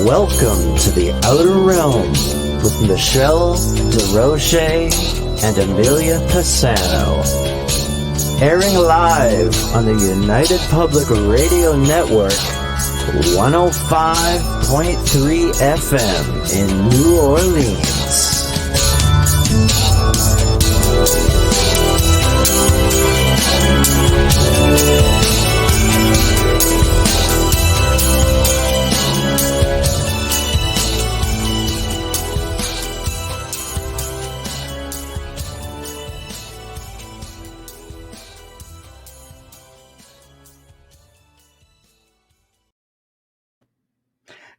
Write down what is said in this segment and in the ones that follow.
Welcome to the Outer Realm with Michelle Desrochers and Amelia Pisano. Airing live on the United Public Radio Network, 105.3 FM in New Orleans.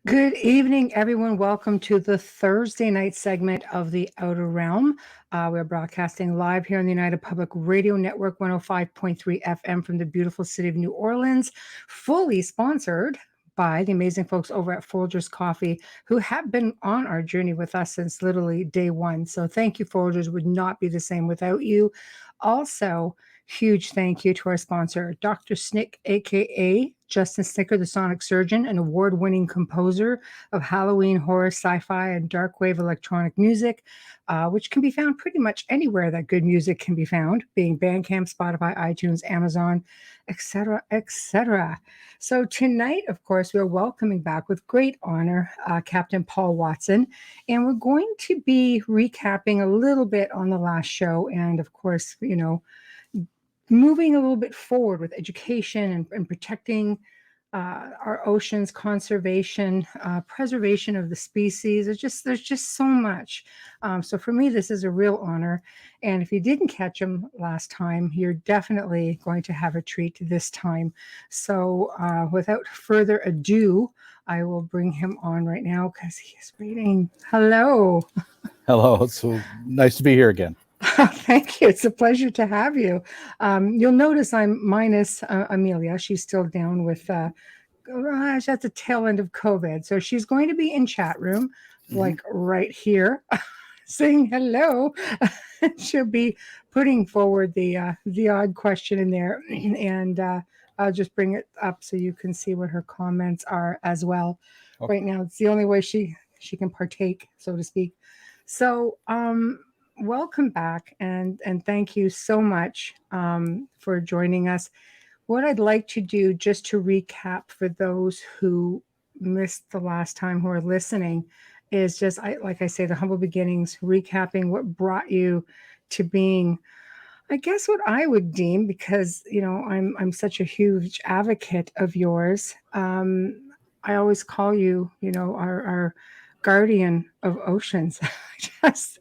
Good evening, everyone. Welcome to the Thursday night segment of the Outer Realm. We're broadcasting live here on the United Public Radio Network, 105.3 FM from the beautiful city of New Orleans, fully sponsored by the amazing folks over at Folgers Coffee, who have been on our journey with us since literally day one. So thank you, Folgers. Would not be the same without you. Also, huge thank you to our sponsor, Dr. Snick, aka Justin Snicker, the Sonic Surgeon, an award-winning composer of Halloween, horror, sci-fi, and dark wave electronic music, which can be found pretty much anywhere that good music can be found, being Bandcamp, Spotify, iTunes, Amazon, etc., etc. So tonight, of course, we're welcoming back with great honor Captain Paul Watson, and we're going to be recapping a little bit on the last show, and of course, moving a little bit forward with education and protecting our oceans, conservation, preservation of the species. There's just so much. So for me, this is a real honor. And if you didn't catch him last time, you're definitely going to have a treat this time. So without further ado, I will bring him on right now because he is waiting. Hello. Hello. It's so nice to be here again. Thank you. It's a pleasure to have you. You'll notice I'm minus Amelia. She's still down with at the tail end of COVID. So she's going to be in chat room, like right here, saying hello. She'll be putting forward the odd question in there. And I'll just bring it up so you can see what her comments are as well. Okay. Right now, it's the only way she can partake, so to speak. So, welcome back, and thank you so much for joining us. What I'd like to do, just to recap for those who missed the last time who are listening, is just, like I say, the humble beginnings, recapping what brought you to being, I guess, what I would deem, because I'm such a huge advocate of yours. I always call you, our guardian of oceans. It's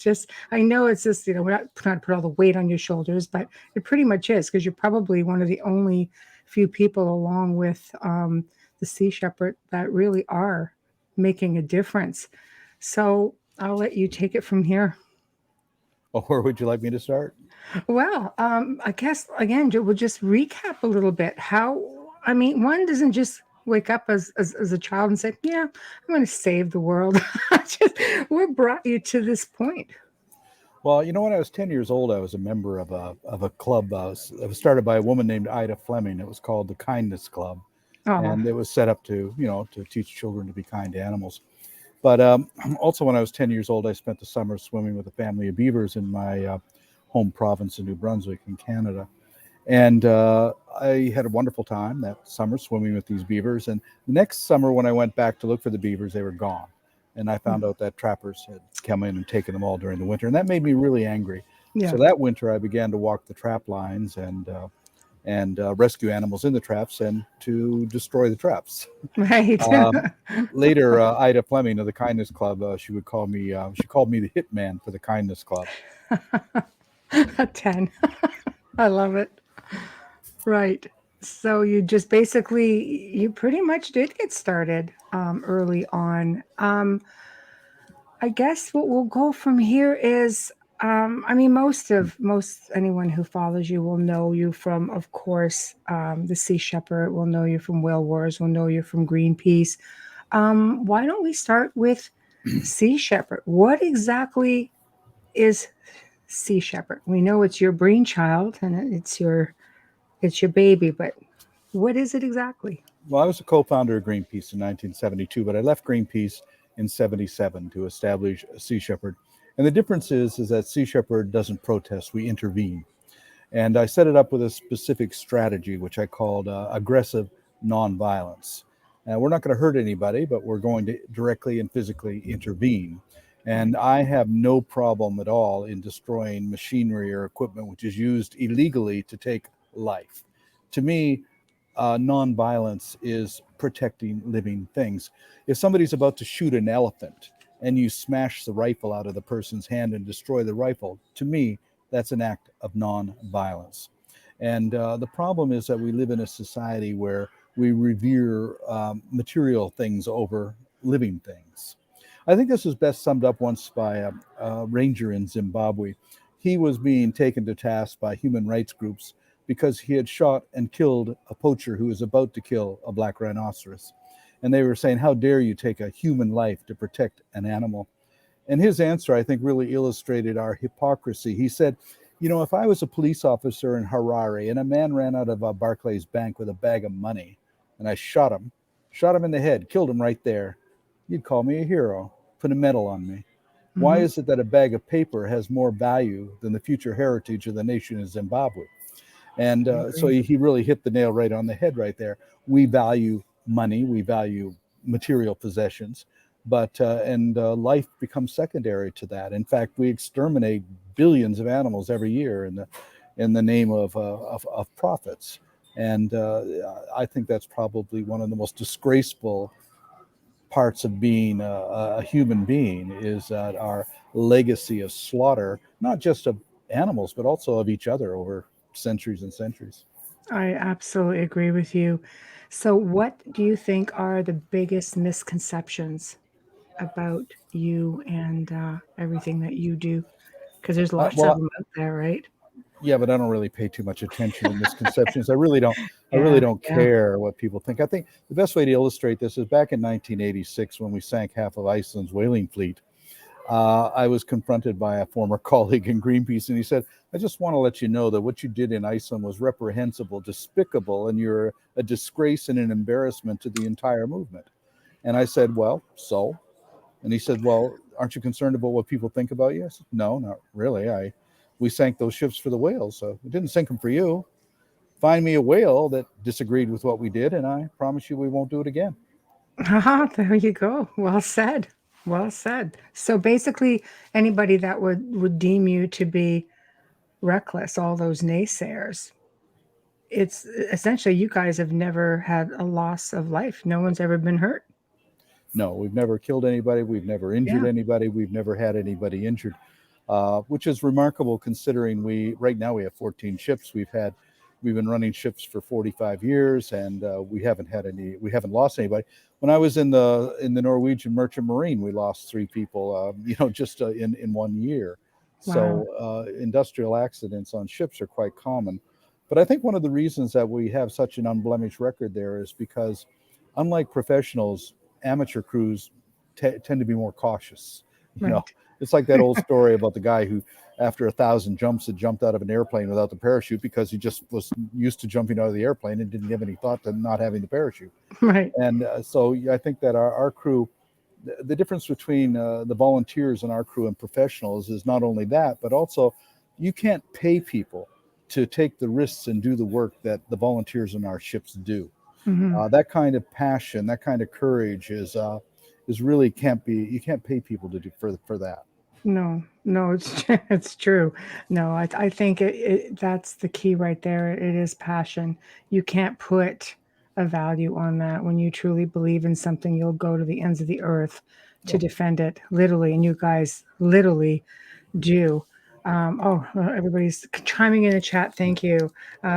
just, I know it's just, we're not trying to put all the weight on your shoulders, but it pretty much is, because you're probably one of the only few people, along with the Sea Shepherd, that really are making a difference. So I'll let you take it from here. Well, where would you like me to start? Well, I guess, again, we'll just recap a little bit. One doesn't just wake up as a child and say, yeah, I'm going to save the world. What brought you to this point? Well, when I was 10 years old, I was a member of a club. It was started by a woman named Ida Fleming. It was called the Kindness Club. Oh. And it was set up to teach children to be kind to animals. But also, when I was 10 years old, I spent the summer swimming with a family of beavers in my home province of New Brunswick in Canada. And I had a wonderful time that summer swimming with these beavers. And the next summer, when I went back to look for the beavers, they were gone. And I found out that trappers had come in and taken them all during the winter. And that made me really angry. Yeah. So that winter, I began to walk the trap lines and rescue animals in the traps and to destroy the traps. Right. Later, Ida Fleming of the Kindness Club, she called me the hitman for the Kindness Club. A 10. I love it. Right. So you just you pretty much did get started early on. I guess what we'll go from here is, most anyone who follows you will know you from, of course, the Sea Shepherd, will know you from Whale Wars, will know you from Greenpeace. Why don't we start with Sea Shepherd? What exactly is Sea Shepherd? We know it's your brainchild and it's your baby, but what is it exactly? Well, I was a co-founder of Greenpeace in 1972, but I left Greenpeace in 77 to establish Sea Shepherd. And the difference is that Sea Shepherd doesn't protest, we intervene. And I set it up with a specific strategy, which I called aggressive nonviolence. We're not going to hurt anybody, but we're going to directly and physically intervene. And I have no problem at all in destroying machinery or equipment which is used illegally to take life. To me, nonviolence is protecting living things. If somebody's about to shoot an elephant and you smash the rifle out of the person's hand and destroy the rifle, to me, that's an act of nonviolence. And the problem is that we live in a society where we revere material things over living things. I think this was best summed up once by a ranger in Zimbabwe. He was being taken to task by human rights groups because he had shot and killed a poacher who was about to kill a black rhinoceros. And they were saying, how dare you take a human life to protect an animal? And his answer, I think, really illustrated our hypocrisy. He said, you know, if I was a police officer in Harare and a man ran out of a Barclays bank with a bag of money and I shot him in the head, killed him right there, you'd call me a hero, put a medal on me. Mm-hmm. Why is it that a bag of paper has more value than the future heritage of the nation of Zimbabwe? And so he really hit the nail right on the head right there. We value money, we value material possessions, but life becomes secondary to that. In fact, we exterminate billions of animals every year in the name of profits. And I think that's probably one of the most disgraceful parts of being a human being, is that our legacy of slaughter, not just of animals, but also of each other over centuries and centuries. I absolutely agree with you. So what do you think are the biggest misconceptions about you and everything that you do? Because there's lots of them out there, right? Yeah, but I don't really pay too much attention to misconceptions. I really don't care what people think. I think the best way to illustrate this is back in 1986 when we sank half of Iceland's whaling fleet. I was confronted by a former colleague in Greenpeace, and he said, I just want to let you know that what you did in Iceland was reprehensible, despicable, and you're a disgrace and an embarrassment to the entire movement. And I said, well, so? And he said, well, aren't you concerned about what people think about you? I said, no, not really. We sank those ships for the whales, so we didn't sink them for you. Find me a whale that disagreed with what we did, and I promise you we won't do it again. There you go. Well said. Well said. So basically, anybody that would deem you to be reckless, all those naysayers, it's essentially you guys have never had a loss of life. No one's ever been hurt. No, we've never killed anybody. We've never injured anybody. We've never had anybody injured, which is remarkable considering right now we have 14 ships. We've been running ships for 45 years, and we haven't lost anybody. When I was in the Norwegian Merchant Marine, we lost 3 people, just in 1 year. Wow. So industrial accidents on ships are quite common. But I think one of the reasons that we have such an unblemished record there is because, unlike professionals, amateur crews tend to be more cautious. You know, it's like that old story about the guy who, after 1,000 jumps, had jumped out of an airplane without the parachute because he just was used to jumping out of the airplane and didn't give any thought to not having the parachute. Right. And so I think that our crew, the difference between the volunteers and our crew and professionals is not only that, but also you can't pay people to take the risks and do the work that the volunteers on our ships do. Mm-hmm. That kind of passion, that kind of courage is really you can't pay people to do for that. No, it's true. No, I think that's the key right there. It is passion. You can't put a value on that. When you truly believe in something, you'll go to the ends of the earth to defend it, literally. And you guys literally do. Everybody's chiming in the chat. Thank you.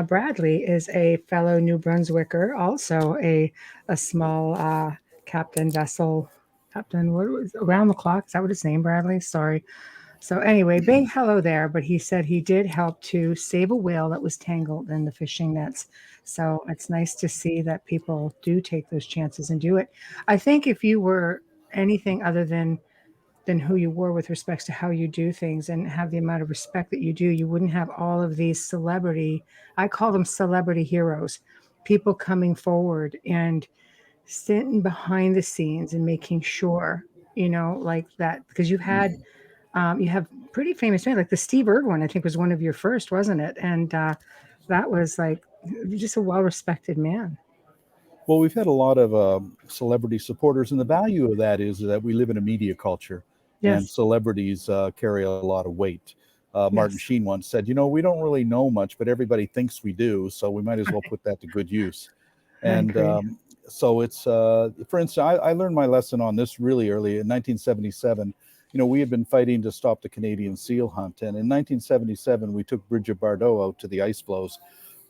Bradley is a fellow New Brunswicker, also a small captain vessel. Captain, what was around the clock? Is that what his name, Bradley? Sorry. So anyway, big hello there. But he said he did help to save a whale that was tangled in the fishing nets. So it's nice to see that people do take those chances and do it. I think if you were anything other than who you were with respects to how you do things and have the amount of respect that you do, you wouldn't have all of these I call them celebrity heroes, people coming forward and sitting behind the scenes and making sure, like that, because you have pretty famous names, like the Steve Irwin, I think was one of your first, wasn't it? And that was like just a well-respected man. Well, we've had a lot of celebrity supporters, and the value of that is that we live in a media culture, and Yes. celebrities carry a lot of weight. Martin Yes. Sheen once said, we don't really know much, but everybody thinks we do, so we might as well put that to good use. I And agree. so it's, for instance, I learned my lesson on this really early in 1977. We had been fighting to stop the Canadian seal hunt, and in 1977, we took Bridget Bardot out to the ice floes.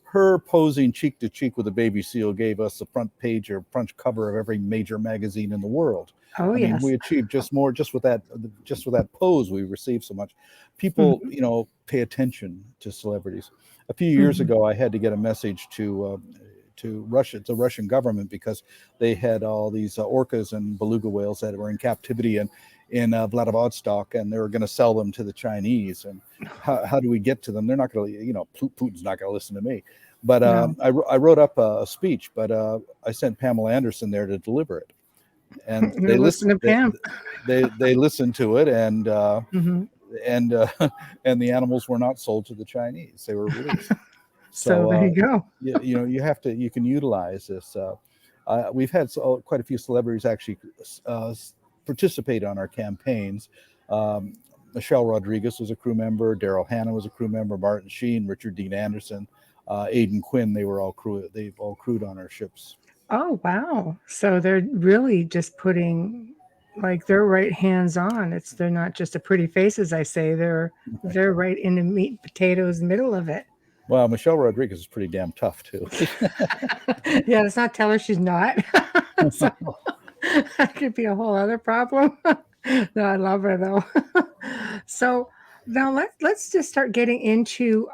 Her posing cheek to cheek with a baby seal gave us the front page or front cover of every major magazine in the world. Oh, I mean, yes. we achieved just with that pose. We received so much. People, pay attention to celebrities. A few years ago, I had to get a message to Russia, the Russian government, because they had all these orcas and beluga whales that were in captivity in Vladivostok, and they were going to sell them to the Chinese. And how do we get to them? They're not going to, Putin's not going to listen to me. But No. I wrote up a speech, but I sent Pamela Anderson there to deliver it, and they Listen to listened. Pam. They listened to it, and and the animals were not sold to the Chinese; they were released. So there you go. You can utilize this. We've had quite a few celebrities actually participate on our campaigns. Michelle Rodriguez was a crew member. Daryl Hannah was a crew member. Martin Sheen, Richard Dean Anderson, Aidan Quinn. They've all crewed on our ships. Oh, wow. So they're really just putting like they're right hands on. They're not just a pretty face, as I say. They're right in the meat and potatoes middle of it. Well, Michelle Rodriguez is pretty damn tough too. Yeah, let's not tell her she's not. So that could be a whole other problem. No, I love her though. So now let's just start getting into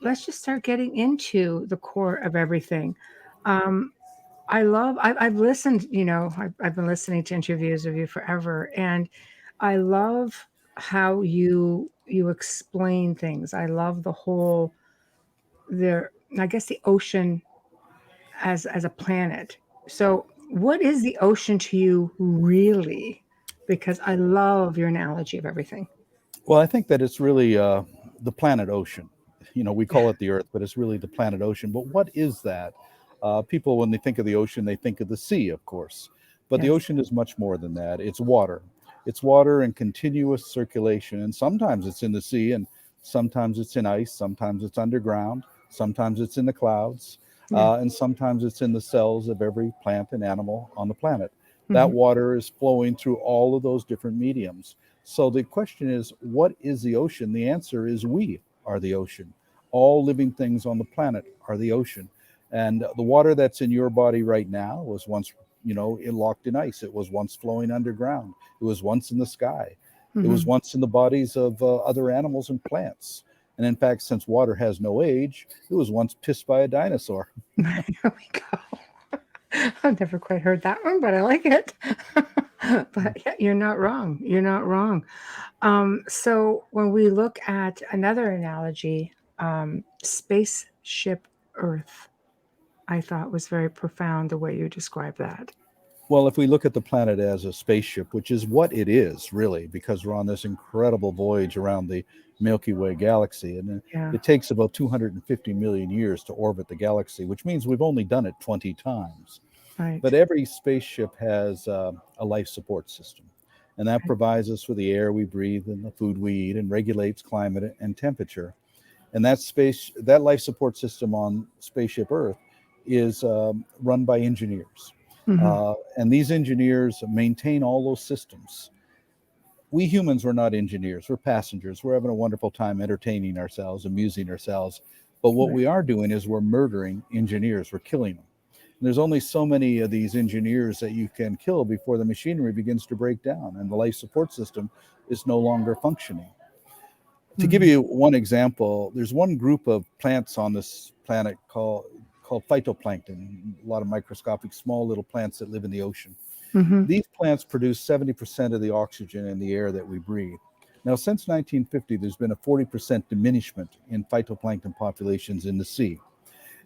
the core of everything. I've listened, I've been listening to interviews of you forever, and I love how you explain things. I love I guess the ocean as a planet. So what is the ocean to you really? Because I love your analogy of everything. Well, I think that it's really the planet ocean. We call it the Earth, but it's really the planet ocean. But what is that? People, when they think of the ocean, they think of the sea, of course. But the Yes. ocean is much more than that. It's water. It's water in continuous circulation. And sometimes it's in the sea, and sometimes it's in ice. Sometimes it's underground. Sometimes it's in the clouds. Yeah. And sometimes it's in the cells of every plant and animal on the planet. That water is flowing through all of those different mediums. So the question is, what is the ocean? The answer is we are the ocean. All living things on the planet are the ocean. And the water that's in your body right now was once, locked in ice. It was once flowing underground. It was once in the sky. It was once in the bodies of other animals and plants. And in fact, since water has no age, it was once pissed by a dinosaur. There we go. I've never quite heard that one, but I like it. But yeah, you're not wrong. You're not wrong. So when we look at another analogy, spaceship Earth, I thought was very profound the way you described that. Well, if we look at the planet as a spaceship, which is what it is really, because we're on this incredible voyage around the Milky Way galaxy, and it takes about 250 million years to orbit the galaxy, which means we've only done it 20 times. Right. But every spaceship has a life support system, and that provides us with the air we breathe and the food we eat, and regulates climate and temperature. And that life support system on spaceship Earth is run by engineers. And these engineers maintain all those systems. We humans are not engineers. We're passengers. We're having a wonderful time entertaining ourselves, amusing ourselves. But what we are doing is we're murdering engineers. We're killing them. And there's only so many of these engineers that you can kill before the machinery begins to break down and the life support system is no longer functioning. To give you one example, there's one group of plants on this planet called phytoplankton, a lot of microscopic small little plants that live in the ocean. These plants produce 70% of the oxygen in the air that we breathe. Now, since 1950, there's been a 40% diminishment in phytoplankton populations in the sea.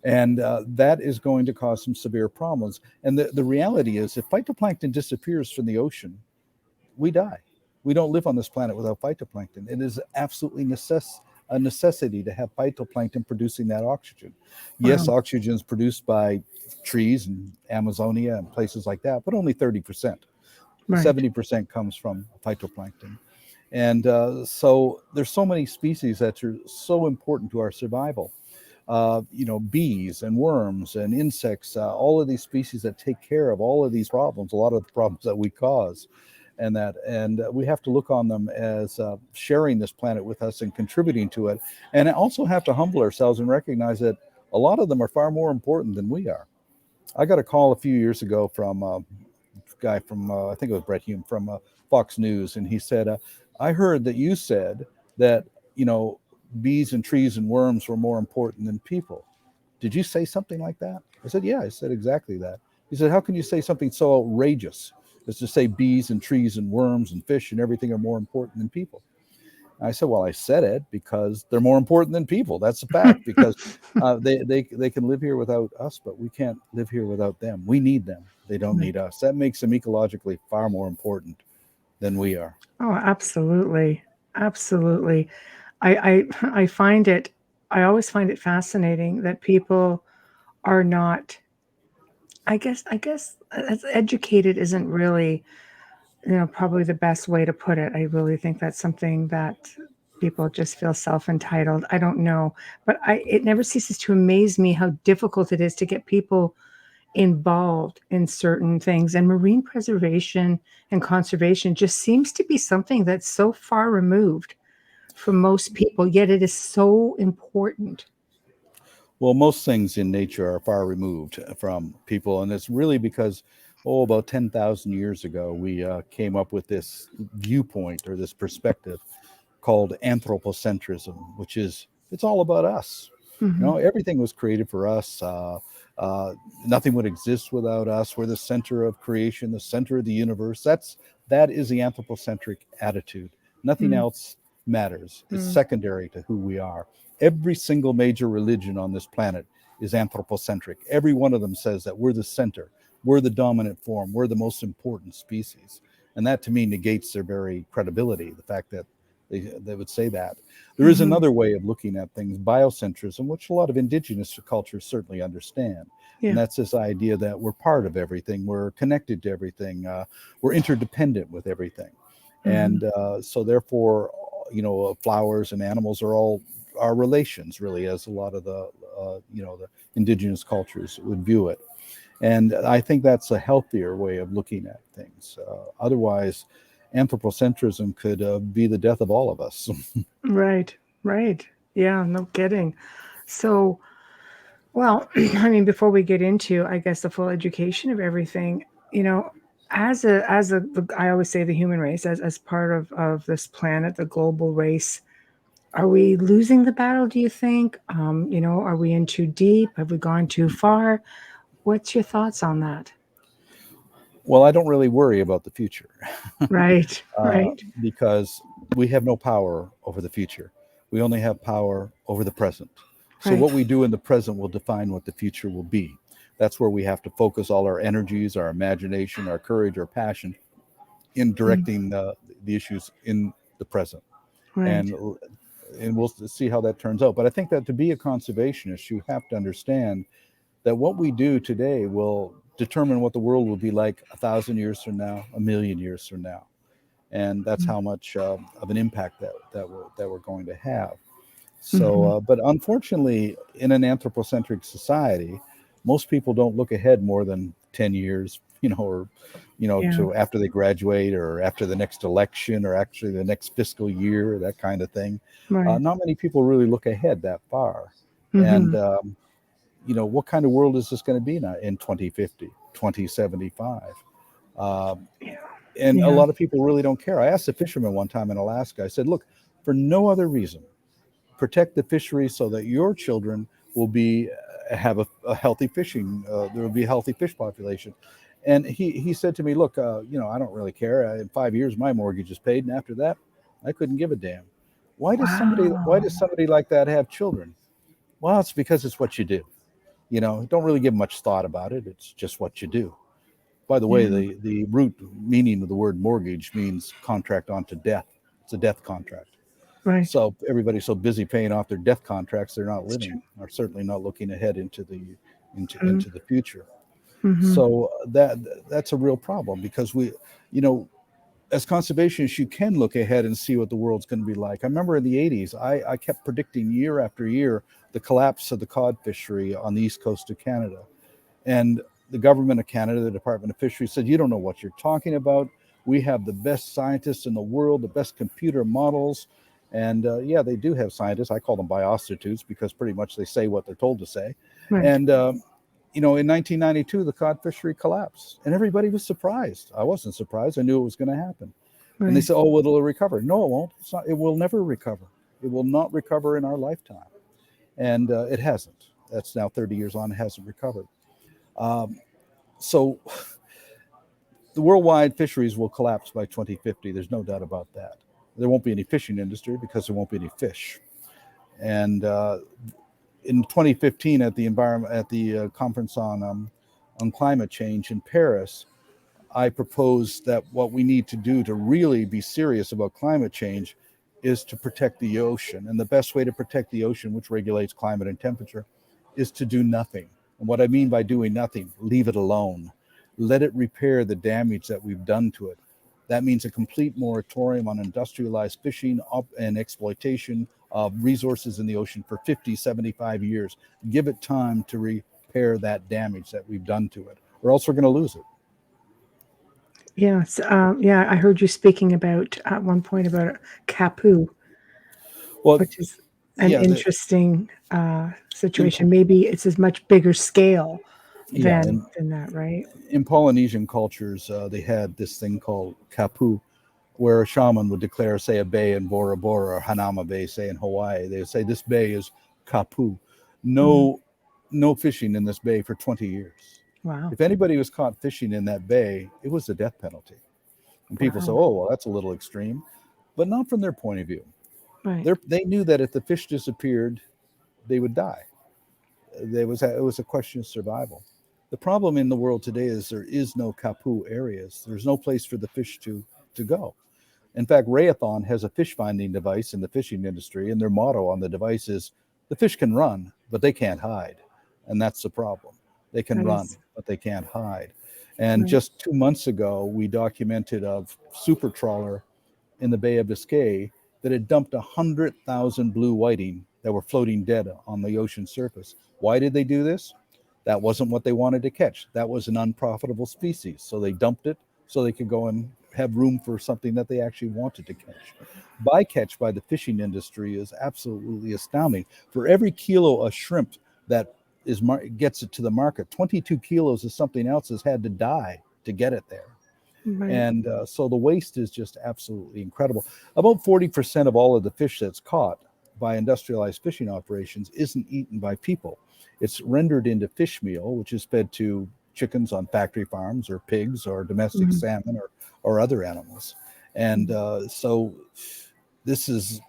And that is going to cause some severe problems. And the reality is, if phytoplankton disappears from the ocean, we die. We don't live on this planet without phytoplankton. It is absolutely a necessity to have phytoplankton producing that oxygen. Yes, oxygen is produced by trees and Amazonia and places like that, but only 30%. 70% comes from phytoplankton. And so there's so many species that are so important to our survival. Bees and worms and insects, all of these species that take care of all of these problems, a lot of the problems that we cause. And we have to look on them as sharing this planet with us and contributing to it. And also have to humble ourselves and recognize that a lot of them are far more important than we are. I got a call a few years ago from a guy from, I think it was Brett Hume from Fox News. And he said, I heard that you said that, bees and trees and worms were more important than people. Did you say something like that? I said, yeah, I said exactly that. He said, how can you say something so outrageous as to say bees and trees and worms and fish and everything are more important than people? And I said, well, I said it because they're more important than people. That's a fact, because they can live here without us, but we can't live here without them. We need them. They don't need us. That makes them ecologically far more important than we are. Oh, absolutely. Absolutely. I find it, I always find it fascinating that people are not, I guess as educated isn't really, probably the best way to put it. I really think that's something that people just feel self-entitled. I don't know, but it never ceases to amaze me how difficult it is to get people involved in certain things. And marine preservation and conservation just seems to be something that's so far removed from most people, yet it is so important. Well, most things in nature are far removed from people, and it's really because, about 10,000 years ago, we came up with this viewpoint or this perspective called anthropocentrism, which is, it's all about us. Everything was created for us. Nothing would exist without us. We're the center of creation, the center of the universe. That is the anthropocentric attitude. Nothing else matters. It's secondary to who we are. Every single major religion on this planet is anthropocentric. Every one of them says that we're the center, we're the dominant form, we're the most important species. And that, to me, negates their very credibility, the fact that they would say that. There is another way of looking at things, biocentrism, which a lot of indigenous cultures certainly understand. And that's this idea that we're part of everything, we're connected to everything, we're interdependent with everything. And so therefore, flowers and animals are all our relations, really, as a lot of the indigenous cultures would view it. And I think that's a healthier way of looking at things. Otherwise, anthropocentrism could be the death of all of us. Right. Yeah, no kidding. So, well, I mean, before we get into, I guess, the full education of everything, as I always say, the human race, as part of this planet, the global race, are we losing the battle, do you think? Are we in too deep? Have we gone too far? What's your thoughts on that? Well, I don't really worry about the future. Right. Because we have no power over the future. We only have power over the present. So what we do in the present will define what the future will be. That's where we have to focus all our energies, our imagination, our courage, our passion in directing the issues in the present. And we'll see how that turns out. But I think that to be a conservationist, you have to understand that what we do today will determine what the world will be like 1,000 years from now, 1,000,000 years from now. And that's how much of an impact that we're going to have. So, but unfortunately, in an anthropocentric society, most people don't look ahead more than 10 years, to after they graduate or after the next election or actually the next fiscal year, that kind of thing. Not many people really look ahead that far. And, what kind of world is this going to be now in 2050, 2075? And a lot of people really don't care. I asked a fisherman one time in Alaska, I said, look, for no other reason, protect the fishery so that your children will have a healthy fishing, there will be a healthy fish population. And he said to me, look, I don't really care. In 5 years, my mortgage is paid. And after that, I couldn't give a damn. Why does somebody like that have children? Well, it's because it's what you do. don't really give much thought about it. It's just what you do. By the way, the root meaning of the word mortgage means contract onto death. It's a death contract. Right. So everybody's so busy paying off their death contracts, they're not That's living, true. or certainly not looking ahead into the Mm-hmm. into the future. Mm-hmm. So that's a real problem, because we, as conservationists, you can look ahead and see what the world's going to be like. I remember in the 80s, I kept predicting year after year the collapse of the cod fishery on the east coast of Canada. And the government of Canada, the Department of Fisheries, said, you don't know what you're talking about. We have the best scientists in the world, the best computer models. And yeah, they do have scientists. I call them biostitutes, because pretty much they say what they're told to say. Right. And, in 1992, the cod fishery collapsed, and everybody was surprised. I wasn't surprised. I knew it was going to happen. Right. And they said, oh, it'll recover. No, it won't. It's not. It will never recover. It will not recover in our lifetime. And it hasn't. That's now 30 years on, it hasn't recovered. So the worldwide fisheries will collapse by 2050. There's no doubt about that. There won't be any fishing industry because there won't be any fish. And in 2015, at the conference on climate change in Paris, I proposed that what we need to do to really be serious about climate change is to protect the ocean. And the best way to protect the ocean, which regulates climate and temperature, is to do nothing. And what I mean by doing nothing, leave it alone. Let it repair the damage that we've done to it. That means a complete moratorium on industrialized fishing and exploitation of resources in the ocean for 50, 75 years. Give it time to repair that damage that we've done to it, or else we're going to lose it. Yes. I heard you speaking about at one point about Kapu, which is an interesting situation. Maybe it's a much bigger scale than that, right? In Polynesian cultures, they had this thing called Kapu, where a shaman would declare, say, a bay in Bora Bora or Hanama Bay, say in Hawaii. They would say, this bay is Kapu. No fishing in this bay for 20 years. Wow. If anybody was caught fishing in that bay, it was the death penalty. And people say, oh, well, that's a little extreme. But not from their point of view. Right. They knew that if the fish disappeared, they would die. It was a question of survival. The problem in the world today is there is no Kapu areas. There's no place for the fish to go. In fact, Rayathon has a fish finding device in the fishing industry, and their motto on the device is, the fish can run, but they can't hide. And that's the problem. They can run, but they can't hide. And just 2 months ago, we documented a super trawler in the Bay of Biscay that had dumped 100,000 blue whiting that were floating dead on the ocean surface. Why did they do this? That wasn't what they wanted to catch. That was an unprofitable species. So they dumped it so they could go and have room for something that they actually wanted to catch. Bycatch by the fishing industry is absolutely astounding. For every kilo of shrimp that gets it to the market, 22 kilos of something else has had to die to get it there. Right. And so the waste is just absolutely incredible. About 40% of all of the fish that's caught by industrialized fishing operations isn't eaten by people. It's rendered into fish meal, which is fed to chickens on factory farms, or pigs, or domestic salmon, or other animals. And so this is,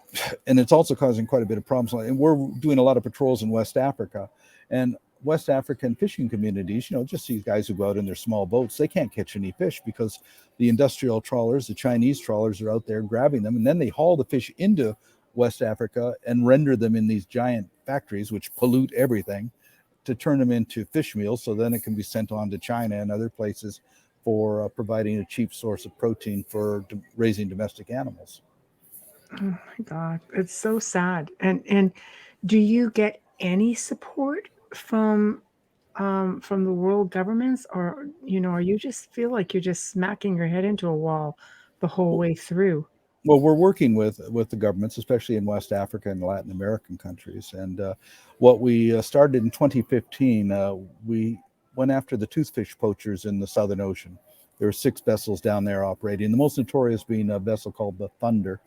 and it's also causing quite a bit of problems. And we're doing a lot of patrols in West Africa, and West African fishing communities, just these guys who go out in their small boats, they can't catch any fish because the industrial trawlers, the Chinese trawlers, are out there grabbing them, and then they haul the fish into West Africa and render them in these giant factories, which pollute everything, to turn them into fish meal, so then it can be sent on to China and other places for providing a cheap source of protein for raising domestic animals. Oh my God, it's so sad. And do you get any support from the world governments, or or you just feel like you're just smacking your head into a wall the whole way through? Well, we're working with the governments, especially in West Africa and Latin American countries. And what we started in 2015, we went after the toothfish poachers in the Southern Ocean. There were 6 vessels down there operating, the most notorious being a vessel called the Thunder.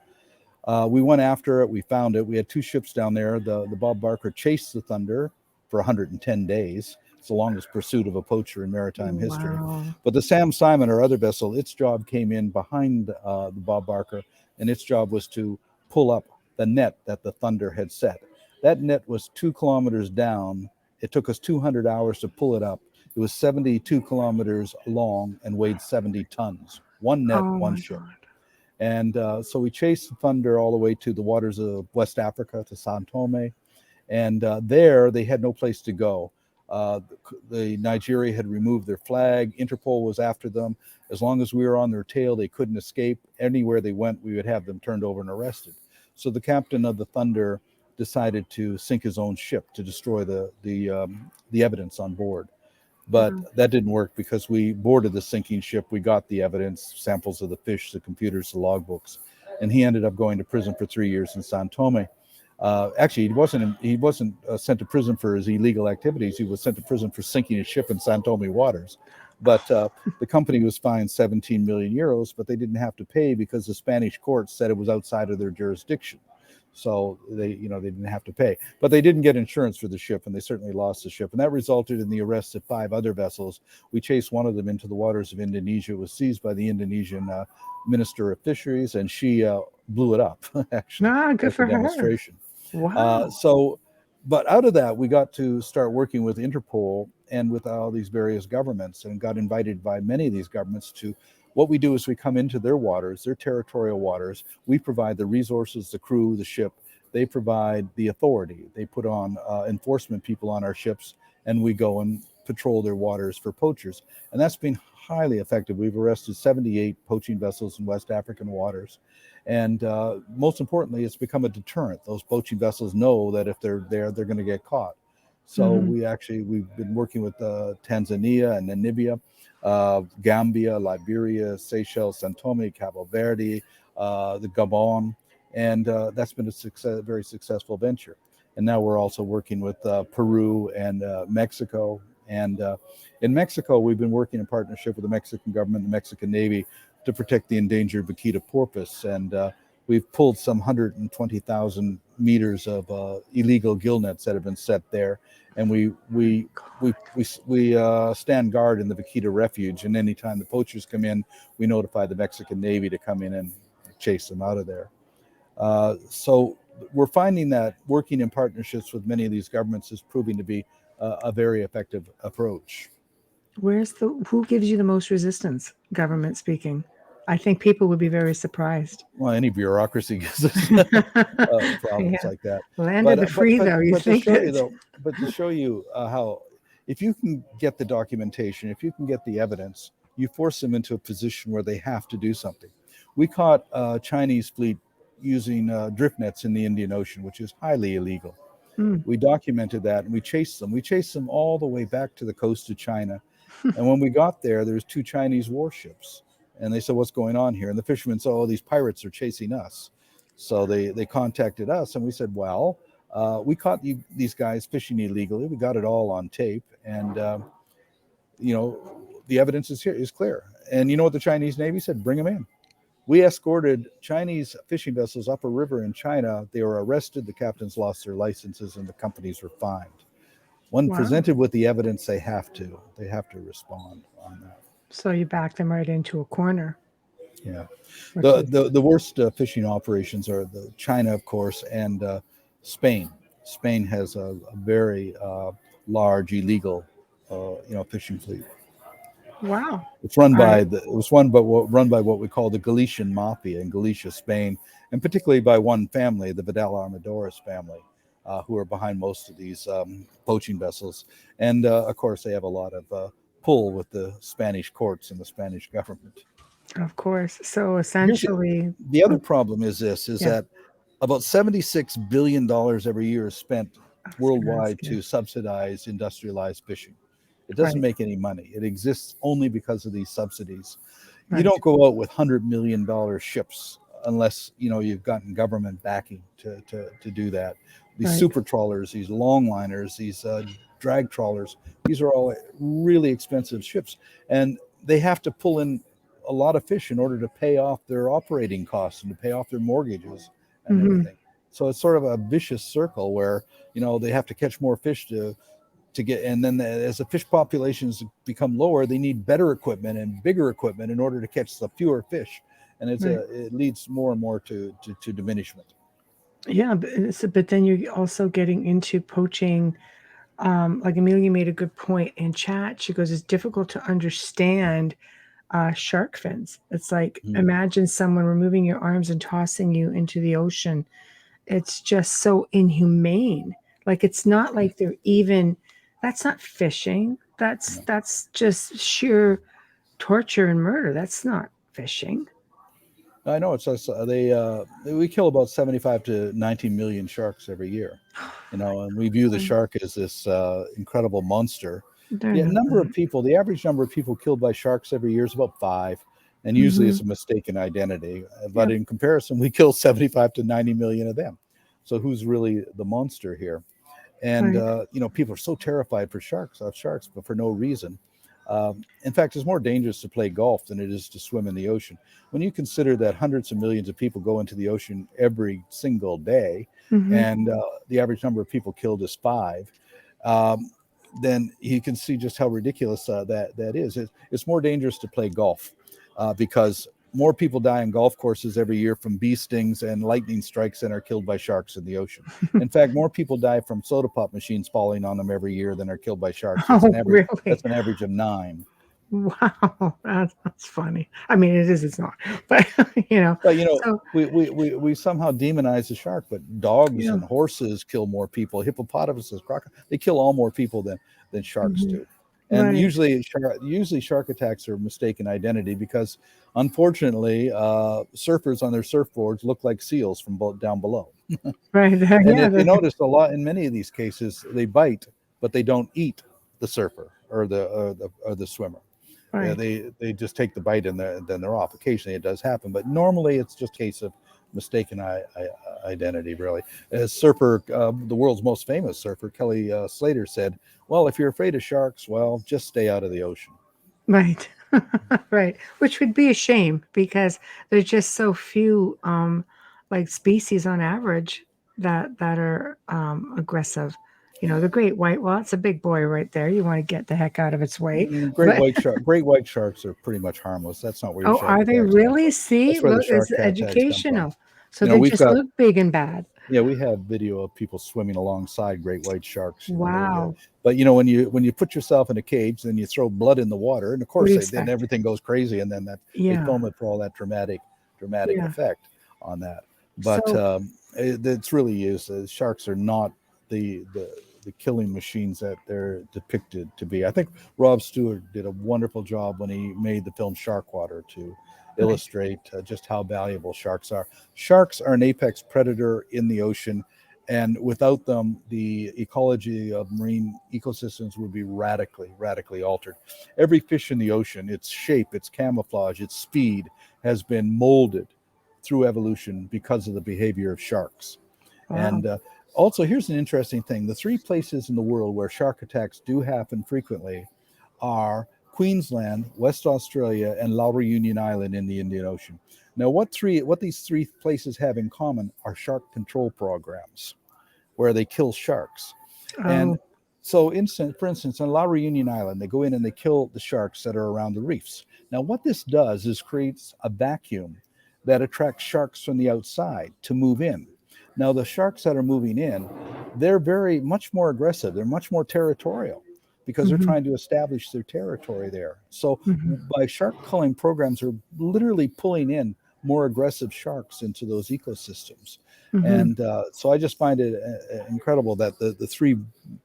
We went after it. We found it. We had 2 ships down there. The Bob Barker chased the Thunder for 110 days. It's the longest pursuit of a poacher in maritime history. But the Sam Simon, our other vessel, its job came in behind the Bob Barker, and its job was to pull up the net that the Thunder had set. That net was 2 kilometers down It took us 200 hours to pull it up. It was 72 kilometers long and weighed 70 tons. One net, one ship. God. And so we chased the thunder all the way to the waters of West Africa, to Sao Tome. And there they had no place to go. The Nigeria had removed their flag. Interpol was after them. As long as we were on their tail, they couldn't escape. Anywhere they went, we would have them turned over and arrested. So the captain of the Thunder decided to sink his own ship to destroy the evidence on board. But that didn't work because we boarded the sinking ship. We got the evidence, samples of the fish, the computers, the logbooks, and he ended up going to prison for 3 years in Sao Tome. Actually, he wasn't sent to prison for his illegal activities. He was sent to prison for sinking a ship in Sao Tome waters. But the company was fined 17 million euros, but they didn't have to pay because the Spanish courts said it was outside of their jurisdiction. So they didn't have to pay, but they didn't get insurance for the ship, and they certainly lost the ship, and that resulted in the arrest of 5 other vessels. We chased one of them into the waters of Indonesia. It was seized by the Indonesian Minister of Fisheries, and she blew it up. Actually, good for demonstration. Her. Wow. But out of that, we got to start working with Interpol and with all these various governments, and got invited by many of these governments to. What we do is we come into their waters, their territorial waters. We provide the resources, the crew, the ship. They provide the authority. They put on enforcement people on our ships, and we go and patrol their waters for poachers. And that's been highly effective. We've arrested 78 poaching vessels in West African waters. And most importantly, it's become a deterrent. Those poaching vessels know that if they're there, they're going to get caught. So we've been working with Tanzania and Namibia, Gambia, Liberia, Seychelles, Sao Tome, Cabo Verde, the Gabon, and that's been a very successful venture. And now we're also working with Peru and Mexico. And in Mexico, we've been working in partnership with the Mexican government and the Mexican Navy to protect the endangered vaquita porpoise. And we've pulled some 120,000 meters of illegal gill nets that have been set there, and we stand guard in the vaquita refuge. And anytime the poachers come in, we notify the Mexican Navy to come in and chase them out of there. So we're finding that working in partnerships with many of these governments is proving to be a very effective approach. Who gives you the most resistance, government speaking? I think people would be very surprised. Well, any bureaucracy gives us problems like that. Land of the free, though. But to show you how, if you can get the documentation, if you can get the evidence, you force them into a position where they have to do something. We caught a Chinese fleet using drift nets in the Indian Ocean, which is highly illegal. We documented that, and we chased them. We chased them all the way back to the coast of China. And when we got there's 2 Chinese warships. And they said, what's going on here? And the fishermen said, oh, these pirates are chasing us. So they contacted us, and we said, well, we caught these guys fishing illegally. We got it all on tape. And, the evidence is clear. And you know what the Chinese Navy said? Bring them in. We escorted Chinese fishing vessels up a river in China. They were arrested. The captains lost their licenses, and the companies were fined. When presented with the evidence, they have to respond on that. So you back them right into a corner. Yeah. The worst fishing operations are the China, of course, and Spain. Spain has a very large illegal fishing fleet. Wow. It's run by what we call the Galician Mafia in Galicia, Spain, and particularly by one family, the Vidal Armadores family, who are behind most of these poaching vessels. And of course, they have a lot of pull with the Spanish courts and the Spanish government. Of course. So essentially, the other problem is that about $76 billion every year is spent worldwide to subsidize industrialized fishing. It doesn't make any money. It exists only because of these subsidies. You don't go out with $100 million ships unless you've gotten government backing to do that. These super trawlers, these longliners, these drag trawlers, these are all really expensive ships, and they have to pull in a lot of fish in order to pay off their operating costs and to pay off their mortgages and everything. So it's sort of a vicious circle where they have to catch more fish to get, and then as the fish populations become lower, they need better equipment and bigger equipment in order to catch the fewer fish, and it leads more and more to diminishment. Yeah, but then you're also getting into poaching like Amelia made a good point in chat. She goes, it's difficult to understand shark fins. It's like, imagine someone removing your arms and tossing you into the ocean. It's just so inhumane. Like, it's not like they're even, that's not fishing. That's just sheer torture and murder. That's not fishing. I know it's we kill about 75 to 90 million sharks every year, and we view the shark as this incredible monster. The average number of people killed by sharks every year is about 5, and usually it's a mistaken identity. But in comparison, we kill 75 to 90 million of them. So who's really the monster here? And people are so terrified of sharks, but for no reason. In fact, it's more dangerous to play golf than it is to swim in the ocean. When you consider that hundreds of millions of people go into the ocean every single day, and the average number of people killed is 5, then you can see just how ridiculous that is. It's more dangerous to play golf because more people die on golf courses every year from bee stings and lightning strikes than are killed by sharks in the ocean. In fact, more people die from soda pop machines falling on them every year than are killed by sharks. That's an average of 9. Wow, that's funny. I mean, it is. It's not, but so, we somehow demonize the shark, but dogs and horses kill more people. Hippopotamuses, crocodiles, they kill all more people than sharks do. And usually shark attacks are mistaken identity because, unfortunately, surfers on their surfboards look like seals from down below. And if you notice a lot in many of these cases, they bite, but they don't eat the surfer or the swimmer. They just take the bite and then they're off. Occasionally it does happen, but normally it's just a case of mistaken identity, really. As surfer, the world's most famous surfer, Kelly Slater, said, well, if you're afraid of sharks, well, just stay out of the ocean. Right. Right. Which would be a shame because there's just so few like species on average that are aggressive. The great white, well, it's a big boy right there. You want to get the heck out of its way. Great white sharks are pretty much harmless. That's not where your shark are they really? See, that's where look, the shark it's educational. So they just look big and bad. Yeah, we have video of people swimming alongside great white sharks. Wow. But when you put yourself in a cage, then you throw blood in the water, and of course then everything goes crazy, and then they film it for all that dramatic effect on that. But it's really is. Sharks are not the killing machines that they're depicted to be. I think Rob Stewart did a wonderful job when he made the film Sharkwater to illustrate just how valuable sharks are. Sharks are an apex predator in the ocean, and without them, the ecology of marine ecosystems would be radically altered. Every fish in the ocean, its shape, its camouflage, its speed has been molded through evolution because of the behavior of sharks. Wow. And also, here's an interesting thing. The 3 places in the world where shark attacks do happen frequently are Queensland, West Australia, and La Reunion Island in the Indian Ocean. Now, what these 3 places have in common are shark control programs where they kill sharks. And so, for instance, on La Reunion Island, they go in and they kill the sharks that are around the reefs. Now, what this does is creates a vacuum that attracts sharks from the outside to move in. Now, the sharks that are moving in, they're very much more aggressive. They're much more territorial because they're trying to establish their territory there. So by shark culling programs are literally pulling in more aggressive sharks into those ecosystems. And so I just find it incredible that the 3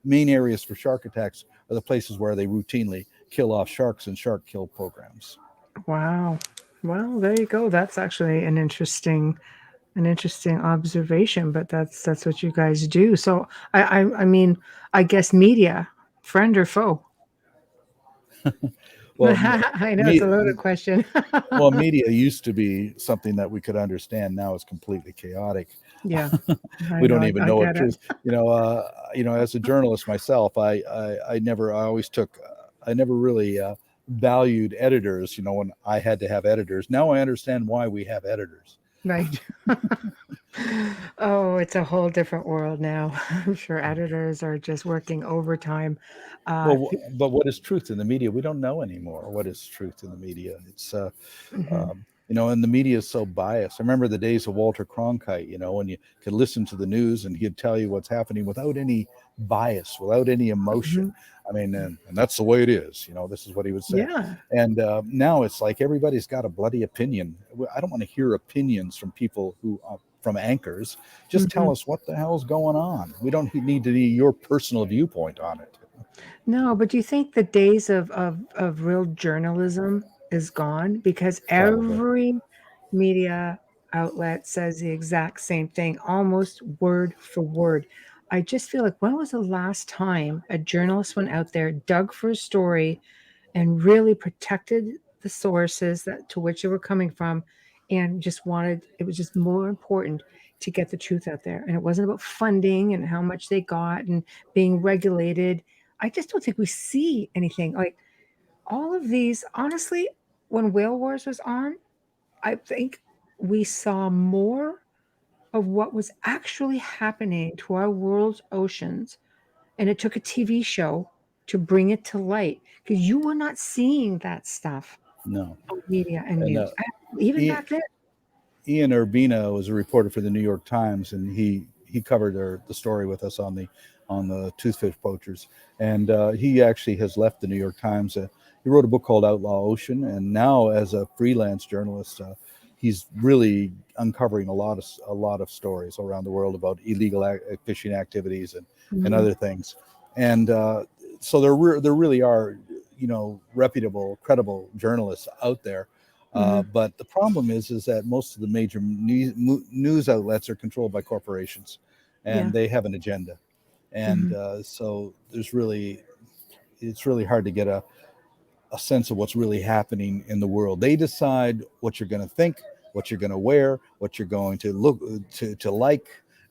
main areas for shark attacks are the places where they routinely kill off sharks and shark kill programs. Wow. Well, there you go. That's actually an interesting observation, but that's what you guys do. So I mean, I guess media, friend or foe? Well, I know it's a loaded question. Well, media used to be something that we could understand. Now it's completely chaotic. Yeah, we don't even know what truth. As a journalist myself, I never really valued editors. When I had to have editors. Now I understand why we have editors. Right. Oh, it's a whole different world now. I'm sure editors are just working overtime. But what is truth in the media? We don't know anymore. What is truth in the media? It's And the media is so biased. I remember the days of Walter Cronkite, when you could listen to the news and he'd tell you what's happening without any bias, without any emotion. I mean, and that's the way it is. This is what he would say. Yeah. And now it's like everybody's got a bloody opinion. I don't want to hear opinions from people who from anchors. Just tell us what the hell's going on. We don't need to be your personal viewpoint on it. No, but do you think the days of real journalism is gone? Because Probably. every media outlet says the exact same thing, almost word for word. I just feel like, when was the last time a journalist went out there, dug for a story, and really protected the sources to which they were coming from, and it was just more important to get the truth out there. And it wasn't about funding and how much they got and being regulated. I just don't think we see anything like all of these. Honestly, when Whale Wars was on, I think we saw more of what was actually happening to our world's oceans. And it took a TV show to bring it to light, because you were not seeing that stuff No. on media and And news, even back then. Ian Urbina was a reporter for the New York Times, and he covered the story with us on the toothfish poachers. And he actually has left the New York Times. He wrote a book called Outlaw Ocean, and now as a freelance journalist, he's really uncovering a lot of stories around the world about illegal fishing activities and other things. And so there really are reputable, credible journalists out there. But the problem is that most of the major news outlets are controlled by corporations, and they have an agenda. And so it's really hard to get a sense of what's really happening in the world. They decide what you're going to think, what you're going to wear, what you're going to look to like,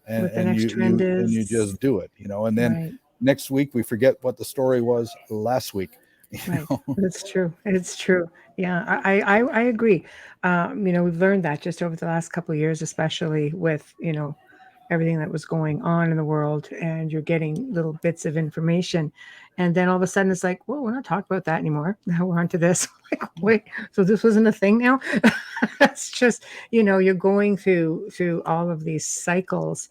and you just do it, and then next week we forget what the story was last week. Right. It's true. It's true. Yeah, I agree. We've learned that just over the last couple of years, especially with, everything that was going on in the world, and you're getting little bits of information. And then all of a sudden it's like, well, we're not talking about that anymore. Now we're on to this. Like, wait, so this wasn't a thing now? That's just, you're going through all of these cycles.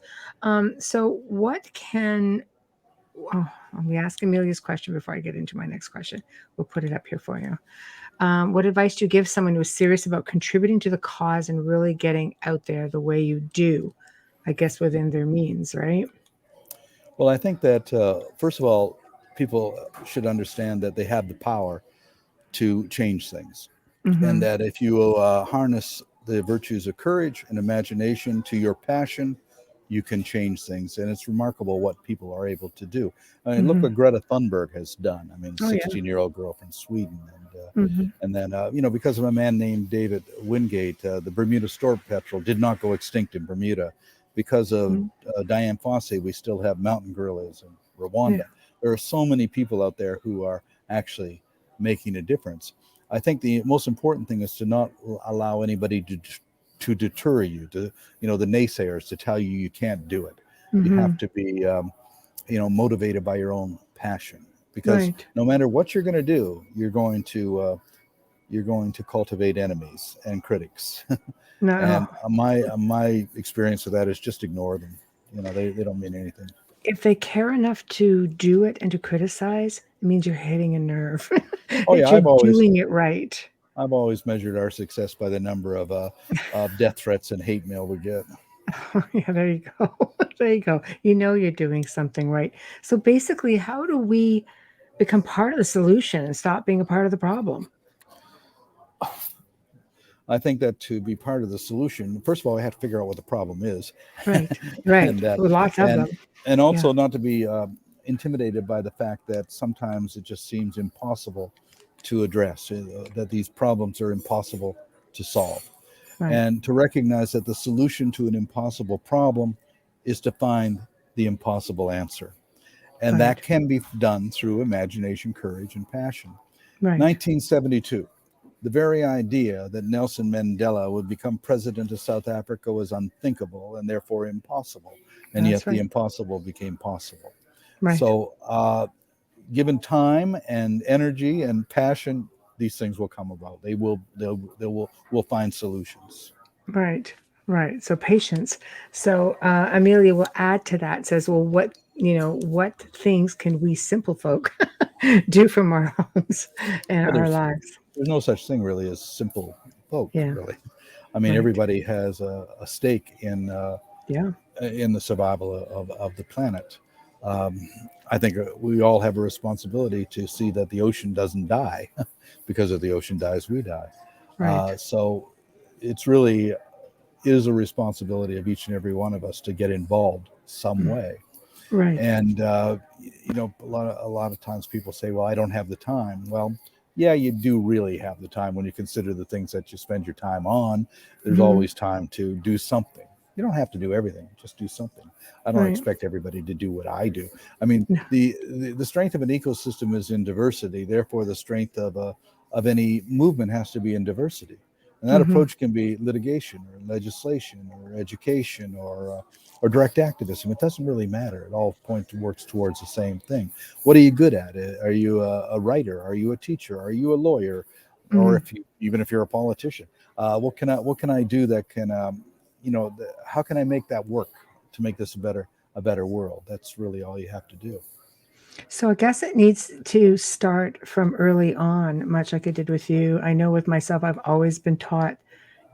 So what can let me ask Amelia's question before I get into my next question. We'll put it up here for you. What advice do you give someone who is serious about contributing to the cause and really getting out there the way you do, I guess within their means, right? Well, I think that, first of all, people should understand that they have the power to change things. And that if you harness the virtues of courage and imagination to your passion, you can change things. And it's remarkable what people are able to do. I mean, look what Greta Thunberg has done. I mean, 16-year-old girl from Sweden. And then, because of a man named David Wingate, the Bermuda Stork Petrel did not go extinct in Bermuda. Because of Diane Fossey, we still have mountain gorillas in Rwanda. There are so many people out there who are actually making a difference. I think the most important thing is to not allow anybody to deter you, the naysayers, to tell you can't do it. You have to be, motivated by your own passion, because no matter what you're going to do, you're going to cultivate enemies and critics. And my experience of that is just ignore them. They don't mean anything. If they care enough to do it and to criticize, it means you're hitting a nerve. Oh yeah, you're doing it right. I've always measured our success by the number of death threats and hate mail we get. Yeah, there you go. There you go. You're doing something right. So basically, how do we become part of the solution and stop being a part of the problem? I think that to be part of the solution, first of all, I have to figure out what the problem is. Right. and lots of them. And also not to be intimidated by the fact that sometimes it just seems impossible to address, that these problems are impossible to solve. And to recognize that the solution to an impossible problem is to find the impossible answer. And that can be done through imagination, courage, and passion. 1972. The very idea that Nelson Mandela would become president of South Africa was unthinkable and therefore impossible. And yet the impossible became possible. So given time and energy and passion, these things will come about. We'll find solutions. Right, right. So patience. So Amelia will add to that. Says, well, what things can we simple folk do from our homes and Well, our lives? there's no such thing really as simple folk. Yeah. Really, I mean, Right. everybody has a stake Yeah. in the survival of the planet. Um, I think we all have a responsibility to see that the ocean doesn't die, because if the ocean dies, we die. Right. So it's really is a responsibility of each and every one of us to get involved some way. Right. And a lot of times people say, "Well, I don't have the time." Well, yeah, you do really have the time when you consider the things that you spend your time on. There's Mhm. always time to do something. You don't have to do everything; just do something. I don't Right. expect everybody to do what I do. I mean, No. the strength of an ecosystem is in diversity. Therefore, the strength of any movement has to be in diversity. And that Mhm. approach can be litigation or legislation or education or direct activism. It doesn't really matter. It all works towards the same thing. What are you good at? Are you a writer? Are you a teacher? Are you a lawyer? Or Mhm. even if you're a politician, what can I do that can how can I make that work to make this a better world? That's really all you have to do. So I guess it needs to start from early on, much like it did with you. I know with myself, I've always been taught,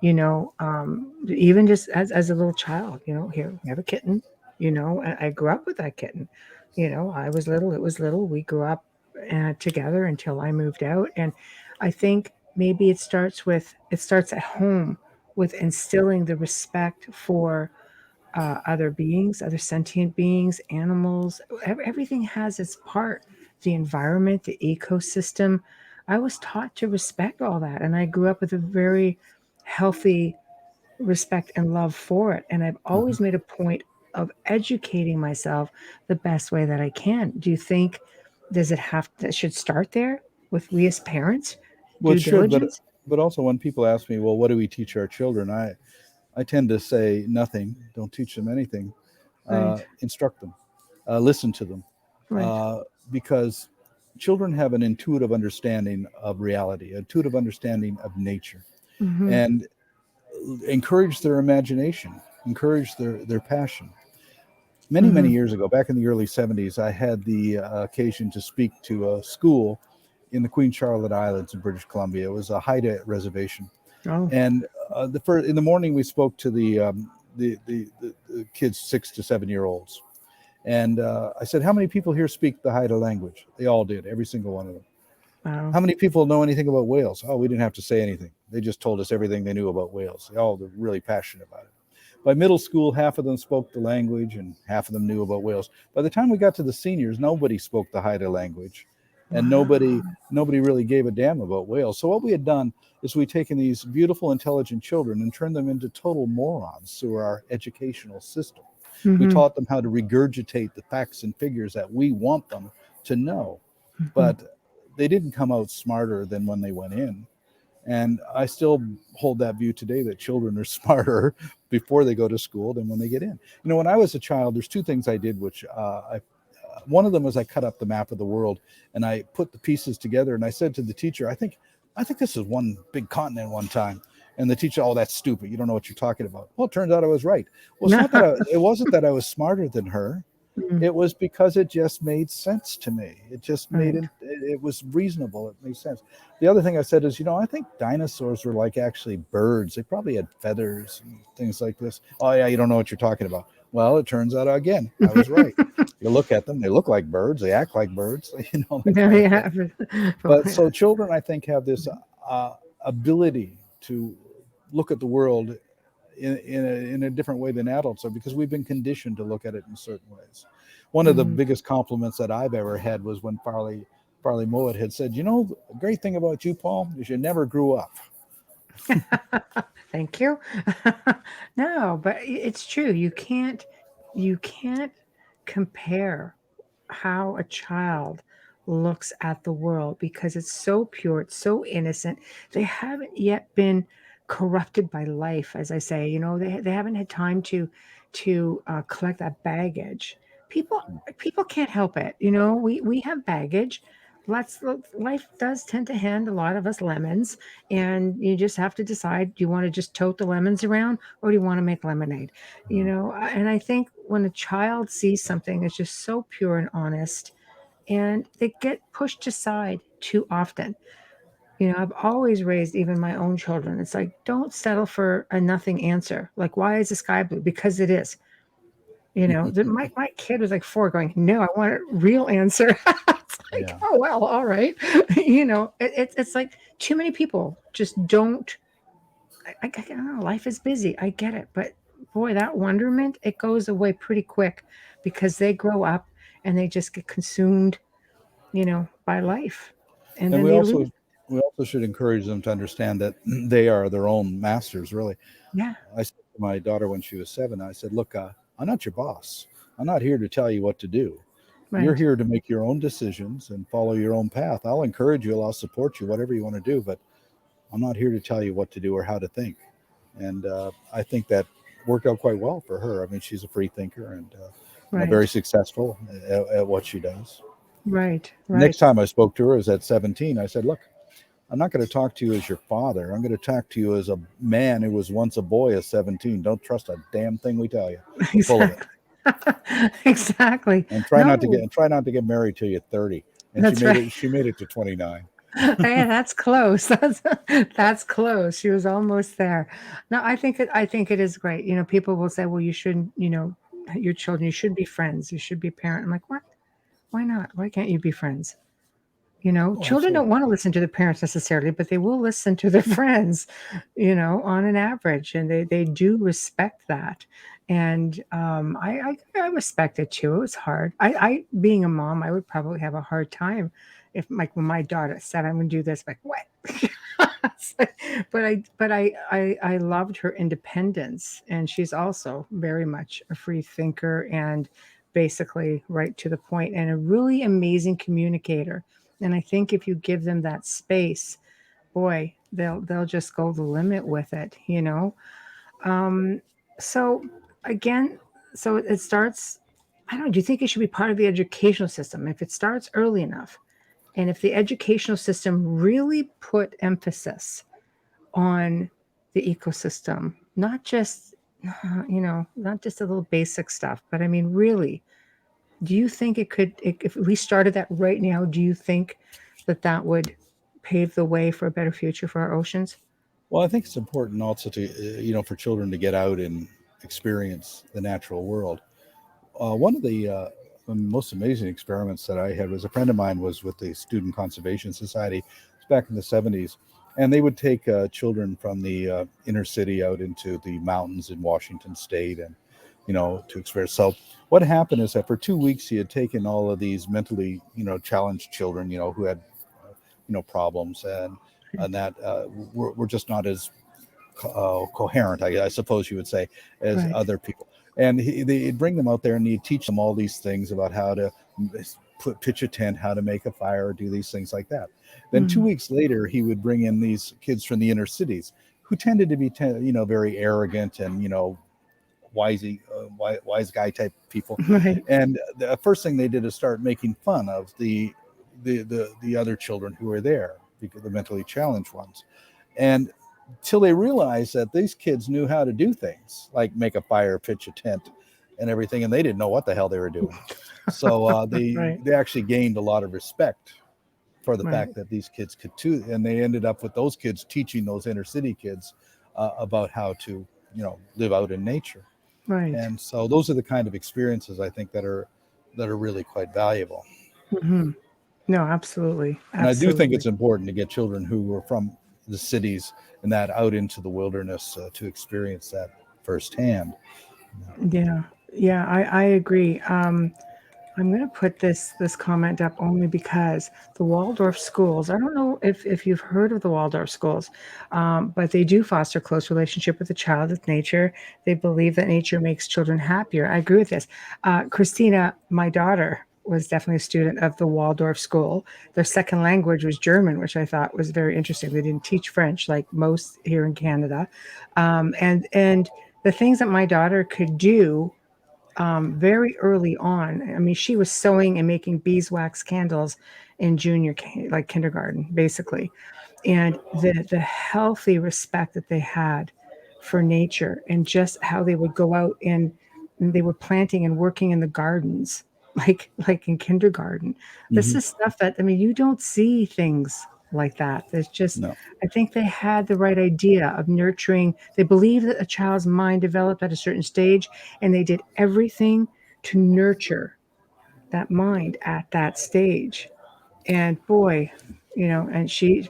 even just as a little child, here, we have a kitten, I grew up with that kitten. I was little, it was little. We grew up together until I moved out. And I think maybe it starts at home with instilling the respect for other beings, other sentient beings, animals. Everything has its part. The environment, the ecosystem. I was taught to respect all that, and I grew up with a very healthy respect and love for it. And I've Mhm. always made a point of educating myself the best way that I can. Do you think that should start there with we as parents? Well, it Due should, diligence? but also when people ask me, well, what do we teach our children? I tend to say nothing. Don't teach them anything. Right, Instruct them, listen to them, right. uh, because children have an intuitive understanding of reality, intuitive understanding of nature, Mm-hmm. and encourage their imagination, encourage their passion. Many Mm-hmm. years ago, back in the early 70s, I had the occasion to speak to a school in the Queen Charlotte Islands in British Columbia. It was a Haida reservation. Oh, And in the morning, we spoke to the kids, 6 to 7 year olds. And I said, how many people here speak the Haida language? They all did, every single one of them. wow. How many people know anything about whales? Oh, we didn't have to say anything. They just told us everything they knew about whales. They all were really passionate about it. By middle school, half of them spoke the language and half of them knew about whales. By the time we got to the seniors, nobody spoke the Haida language, and Wow. nobody really gave a damn about whales. So what we had done is we'd taken these beautiful, intelligent children and turned them into total morons through our educational system. We Mm-hmm. taught them how to regurgitate the facts and figures that we want them to know, Mm-hmm. but they didn't come out smarter than when they went in. And I still hold that view today that children are smarter before they go to school than when they get in. When I was a child, there's two things I did, which one of them was I cut up the map of the world and I put the pieces together. And I said to the teacher, I think this is one big continent one time. And the teacher, oh, that's stupid. You don't know what you're talking about. Well, it turns out I was right. Well, it wasn't that I was smarter than her. Mm, It was because it just made sense to me. It just right. it was reasonable. It made sense. The other thing I said is, I think dinosaurs were like actually birds. They probably had feathers and things like this. Oh yeah, you don't know what you're talking about. Well, it turns out again, I was right. You look at them, they look like birds, they act like birds, that There kind of you thing. have it. Oh, But yeah. so children, I think, have this ability to look at the world in a different way than adults are, because we've been conditioned to look at it in certain ways. One of the Mm. biggest compliments that I've ever had was when Farley Mowat had said, the great thing about you, Paul, is you never grew up. Thank you. No, but it's true. You can't compare how a child looks at the world because it's so pure, it's so innocent. They haven't yet been corrupted by life, as I say. They haven't had time to collect that baggage. People people can't help it. We have baggage. life does tend to hand a lot of us lemons, and you just have to decide, do you want to just tote the lemons around, or do you want to make lemonade? And I think when a child sees something that's just so pure and honest, and they get pushed aside too often. I've always raised even my own children. It's like, don't settle for a nothing answer. Like, why is the sky blue? Because it is. My kid was like 4 going, no, I want a real answer. It's like, Yeah. oh, well, all right. It's like too many people just don't. I don't know. Life is busy. I get it. But boy, that wonderment, it goes away pretty quick because they grow up and they just get consumed, by life. And And then they lose. we also should encourage them to understand that they are their own masters, really. Yeah. I said to my daughter when she was 7, I said, look, I'm not your boss. I'm not here to tell you what to do. Right. You're here to make your own decisions and follow your own path. I'll encourage you. I'll support you, whatever you want to do, but I'm not here to tell you what to do or how to think. And I think that worked out quite well for her. I mean, she's a free thinker and Right. very successful at what she does. Right. Next time I spoke to her, it was at 17. I said, look, I'm not going to talk to you as your father. I'm going to talk to you as a man who was once a boy at 17. Don't trust a damn thing we tell you. Full of it. Exactly. And try not to get married till you're 30. And That's she made it to 29. Hey, that's close. That's close. She was almost there. No, I think it is great. People will say, well, you shouldn't, your children, you should be friends. You should be a parent. I'm like, what? Why not? Why can't you be friends? Children don't want to listen to the parents necessarily, but they will listen to their friends, on an average, and they do respect that. And I respect it too. It was hard. I being a mom, I would probably have a hard time if like when my daughter said I'm going to do this, like what? But I loved her independence, and she's also very much a free thinker and basically right to the point and a really amazing communicator. And I think if you give them that space, boy, they'll just go the limit with it, So again, so it starts. I don't know. Do you think it should be part of the educational system if it starts early enough, and if the educational system really put emphasis on the ecosystem, not just not just a little basic stuff, but I mean really. Do you think if we started that right now, do you think that would pave the way for a better future for our oceans? Well, I think it's important also to, for children to get out and experience the natural world. One of the most amazing experiments that I had was a friend of mine was with the Student Conservation Society. It's back in the 70s. And they would take children from the inner city out into the mountains in Washington State and, to experience. So what happened is that for 2 weeks, he had taken all of these mentally, challenged children, who had, problems and that were just not as coherent, I suppose you would say, as Right. other people. And they'd bring them out there and he'd teach them all these things about how to pitch a tent, how to make a fire, do these things like that. Then 2 weeks later, he would bring in these kids from the inner cities who tended to be, very arrogant and, wise guy type people. Right. And the first thing they did is start making fun of the other children who were there, because the mentally challenged ones. And till they realized that these kids knew how to do things like make a fire, pitch a tent and everything. And they didn't know what the hell they were doing. So Right. they actually gained a lot of respect for the Right. fact that these kids could too. And they ended up with those kids teaching those inner city kids about how to, live out in nature. Right. And so those are the kind of experiences I think that are really quite valuable. Mm-hmm. No, absolutely. And I do think it's important to get children who are from the cities and that out into the wilderness to experience that firsthand. Yeah, I agree. I'm going to put this comment up only because the Waldorf schools, I don't know if you've heard of the Waldorf schools, but they do foster close relationship with the child with nature. They believe that nature makes children happier. I agree with this. Christina, my daughter, was definitely a student of the Waldorf school. Their second language was German, which I thought was very interesting. They didn't teach French like most here in Canada. And the things that my daughter could do very early on. I mean, she was sewing and making beeswax candles in like kindergarten, basically. And the healthy respect that they had for nature, and just how they would go out and they were planting and working in the gardens, like in kindergarten. This Mm-hmm. is stuff that, I mean, you don't see things like that. There's just, No. I think they had the right idea of nurturing. They believed that a child's mind developed at a certain stage, and they did everything to nurture that mind at that stage. And boy, and she's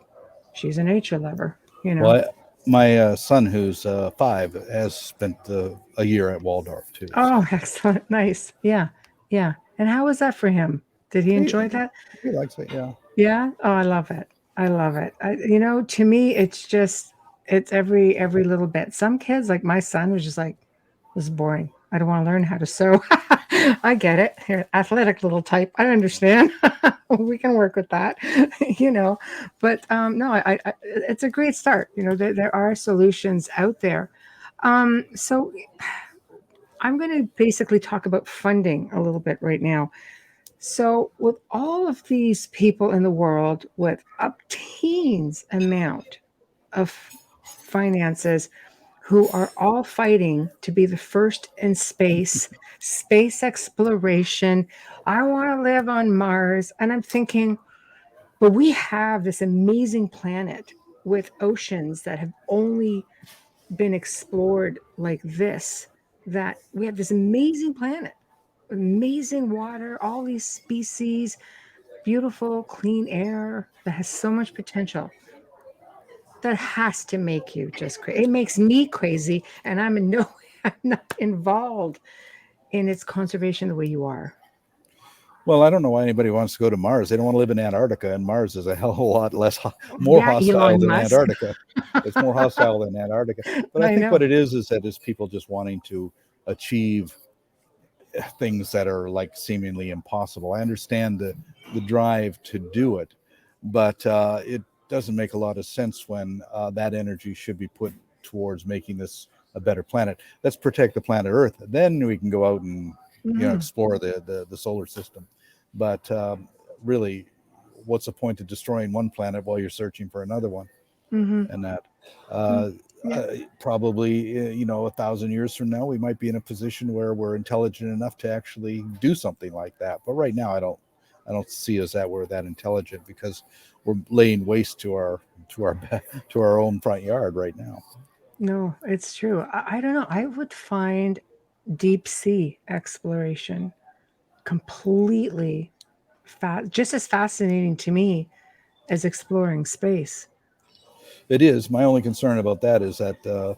a nature lover, Well, my son, who's 5, has spent a year at Waldorf too. Oh, So excellent. Nice. Yeah. Yeah. And how was that for him? Did he enjoy that? he likes it. Yeah. Yeah. Oh, I love it. I love it. To me, it's every little bit. Some kids, like my son, was just like, this is boring. I don't want to learn how to sew. I get it. You're athletic little type. I understand. We can work with that, But no, it's a great start. There are solutions out there. So I'm going to basically talk about funding a little bit right now. So, with all of these people in the world with a teens amount of finances, who are all fighting to be the first in space exploration. I want to live on Mars. And I'm thinking, but we have this amazing planet with oceans that have only been explored like this, that we have this amazing planet, amazing water, all these species, beautiful clean air that has so much potential. That has to make you just crazy. It makes me crazy, and I'm not involved in its conservation the way you are. Well, I don't know why anybody wants to go to Mars. They don't want to live in Antarctica, and Mars is a hell of a lot more hostile Elon than Musk. Antarctica. It's more hostile than Antarctica. But I think what it is that is people just wanting to achieve things that are like seemingly impossible. I understand the drive to do it, but it doesn't make a lot of sense when that energy should be put towards making this a better planet. Let's protect the planet Earth. Then we can go out and explore the solar system. But really, what's the point of destroying one planet while you're searching for another one? Mm-hmm. And that probably 1,000 years from now, we might be in a position where we're intelligent enough to actually do something like that. But right now, I don't see us that we're that intelligent, because we're laying waste to our own front yard right now. No, it's true. I don't know. I would find deep sea exploration completely just as fascinating to me as exploring space. It is. My only concern about that is that a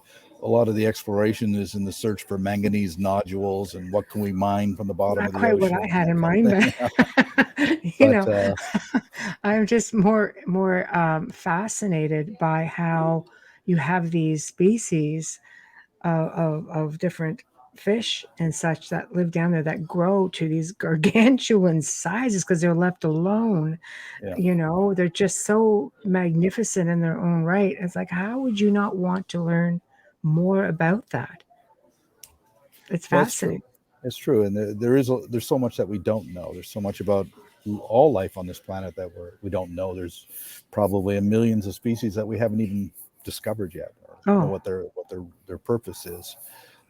lot of the exploration is in the search for manganese nodules and what can we mine from the bottom Not of the quite ocean. what I had in mind, but I'm just more fascinated by how you have these species of different fish and such that live down there, that grow to these gargantuan sizes because they're left alone. They're just so magnificent in their own right. It's like, how would you not want to learn more about that? It's fascinating. It's true, and there's so much that we don't know. There's so much about all life on this planet that we don't know. There's probably millions of species that we haven't even discovered yet, or know what their purpose is.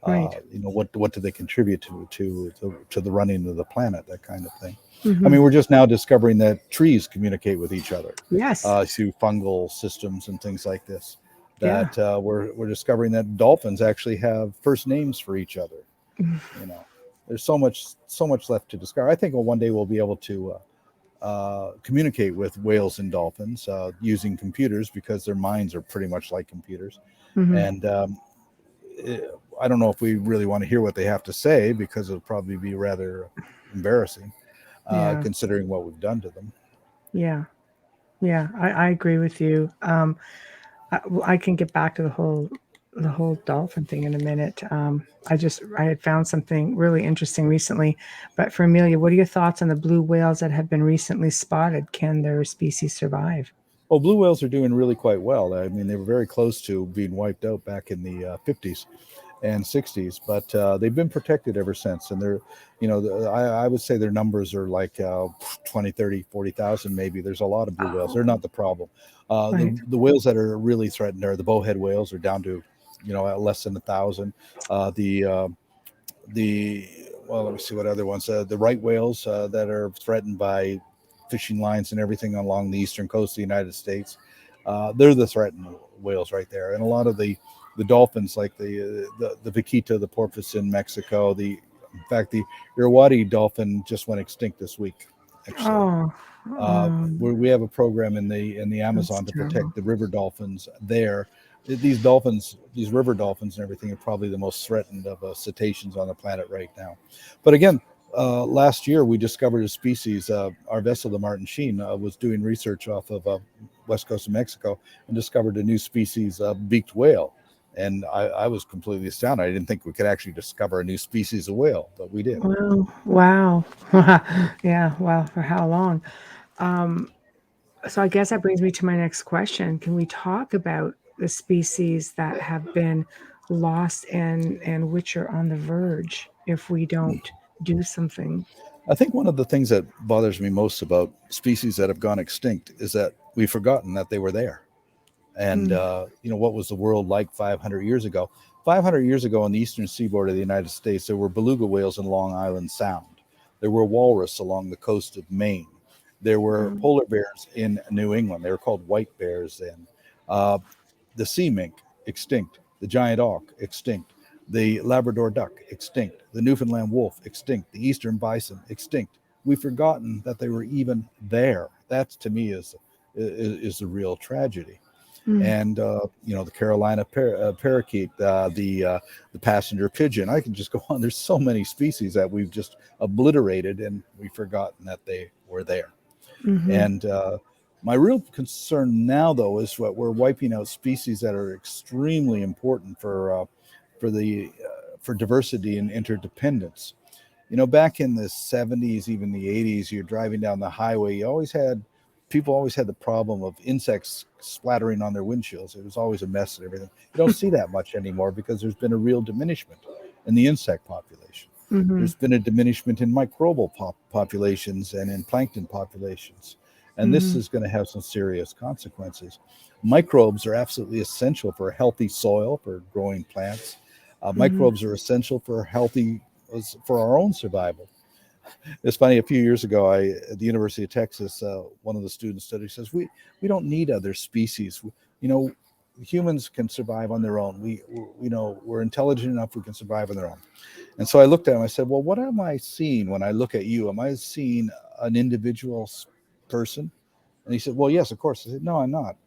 Right. What do they contribute to the running of the planet, that kind of thing. Mm-hmm. I mean, we're just now discovering that trees communicate with each other. Yes. Through fungal systems and things like this. That we're discovering that dolphins actually have first names for each other. There's so much left to discover. I think one day we'll be able to communicate with whales and dolphins using computers, because their minds are pretty much like computers. Mm-hmm. And I don't know if we really want to hear what they have to say, because it'll probably be rather embarrassing, considering what we've done to them. Yeah. I agree with you. I can get back to the whole dolphin thing in a minute. I had found something really interesting recently. But for Amelia, what are your thoughts on the blue whales that have been recently spotted? Can their species survive? Well, blue whales are doing really quite well. I mean, they were very close to being wiped out back in the 50s. and 60s, but they've been protected ever since. And they're, I would say their numbers are like 20, 30, 40,000 maybe. There's a lot of blue whales. They're not the problem. Right. The whales that are really threatened are the bowhead whales, are down to, less than 1,000. Well, let me see what other ones. The right whales that are threatened by fishing lines and everything along the eastern coast of the United States. They're the threatened whales right there. And a lot of the dolphins, like the vaquita, the porpoise in Mexico, in fact, the Irrawaddy dolphin just went extinct this week, actually. We have a program in the Amazon to protect the river dolphins there. These dolphins, these river dolphins and everything, are probably the most threatened of cetaceans on the planet right now. But again, last year we discovered a species. Our vessel, the Martin Sheen, was doing research off of west coast of Mexico and discovered a new species of beaked whale. And I was completely astounded. I didn't think we could actually discover a new species of whale, but we did. Wow. Yeah. Wow. For how long? So I guess that brings me to my next question. Can we talk about the species that have been lost and which are on the verge if we don't do something? I think one of the things that bothers me most about species that have gone extinct is that we've forgotten that they were there. And, what was the world like 500 years ago? 500 years ago on the eastern seaboard of the United States, there were beluga whales in Long Island Sound. There were walrus along the coast of Maine. There were polar bears in New England. They were called white bears then. The sea mink, extinct. The giant auk, extinct. The Labrador duck, extinct. The Newfoundland wolf, extinct. The eastern bison, extinct. We've forgotten that they were even there. That, to me, is the real tragedy. And the Carolina parakeet, the passenger pigeon. I can just go on. There's so many species that we've just obliterated, and we've forgotten that they were there. And my real concern now, though, is that we're wiping out species that are extremely important for diversity and interdependence. Back in the 70s, even the 80s, you're driving down the highway. People always had the problem of insects splattering on their windshields. It was always a mess and everything. You don't see that much anymore because there's been a real diminishment in the insect population. There's been a diminishment in microbial populations and in plankton populations. And this is going to have some serious consequences. Microbes are absolutely essential for a healthy soil, for growing plants. Microbes are essential for our own survival. It's funny, a few years ago, at the University of Texas, one of the student studies says, we don't need other species. Humans can survive on their own. We're intelligent enough, we can survive on their own. And so I looked at him, I said, well, what am I seeing when I look at you? Am I seeing an individual person? And he said, well, yes, of course. I said, no, I'm not.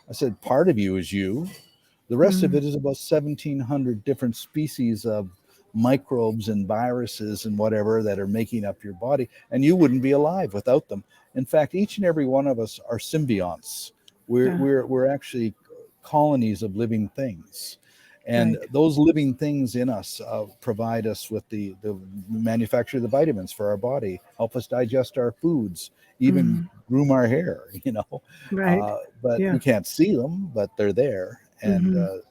I said, part of you is you. The rest of it is about 1,700 different species of microbes and viruses and whatever that are making up your body, and you wouldn't be alive without them. In fact, each and every one of us are symbionts. We're actually colonies of living things, and those living things in us provide us with the manufacture the vitamins for our body, help us digest our foods, even groom our hair. But we can't see them, but they're there, and they're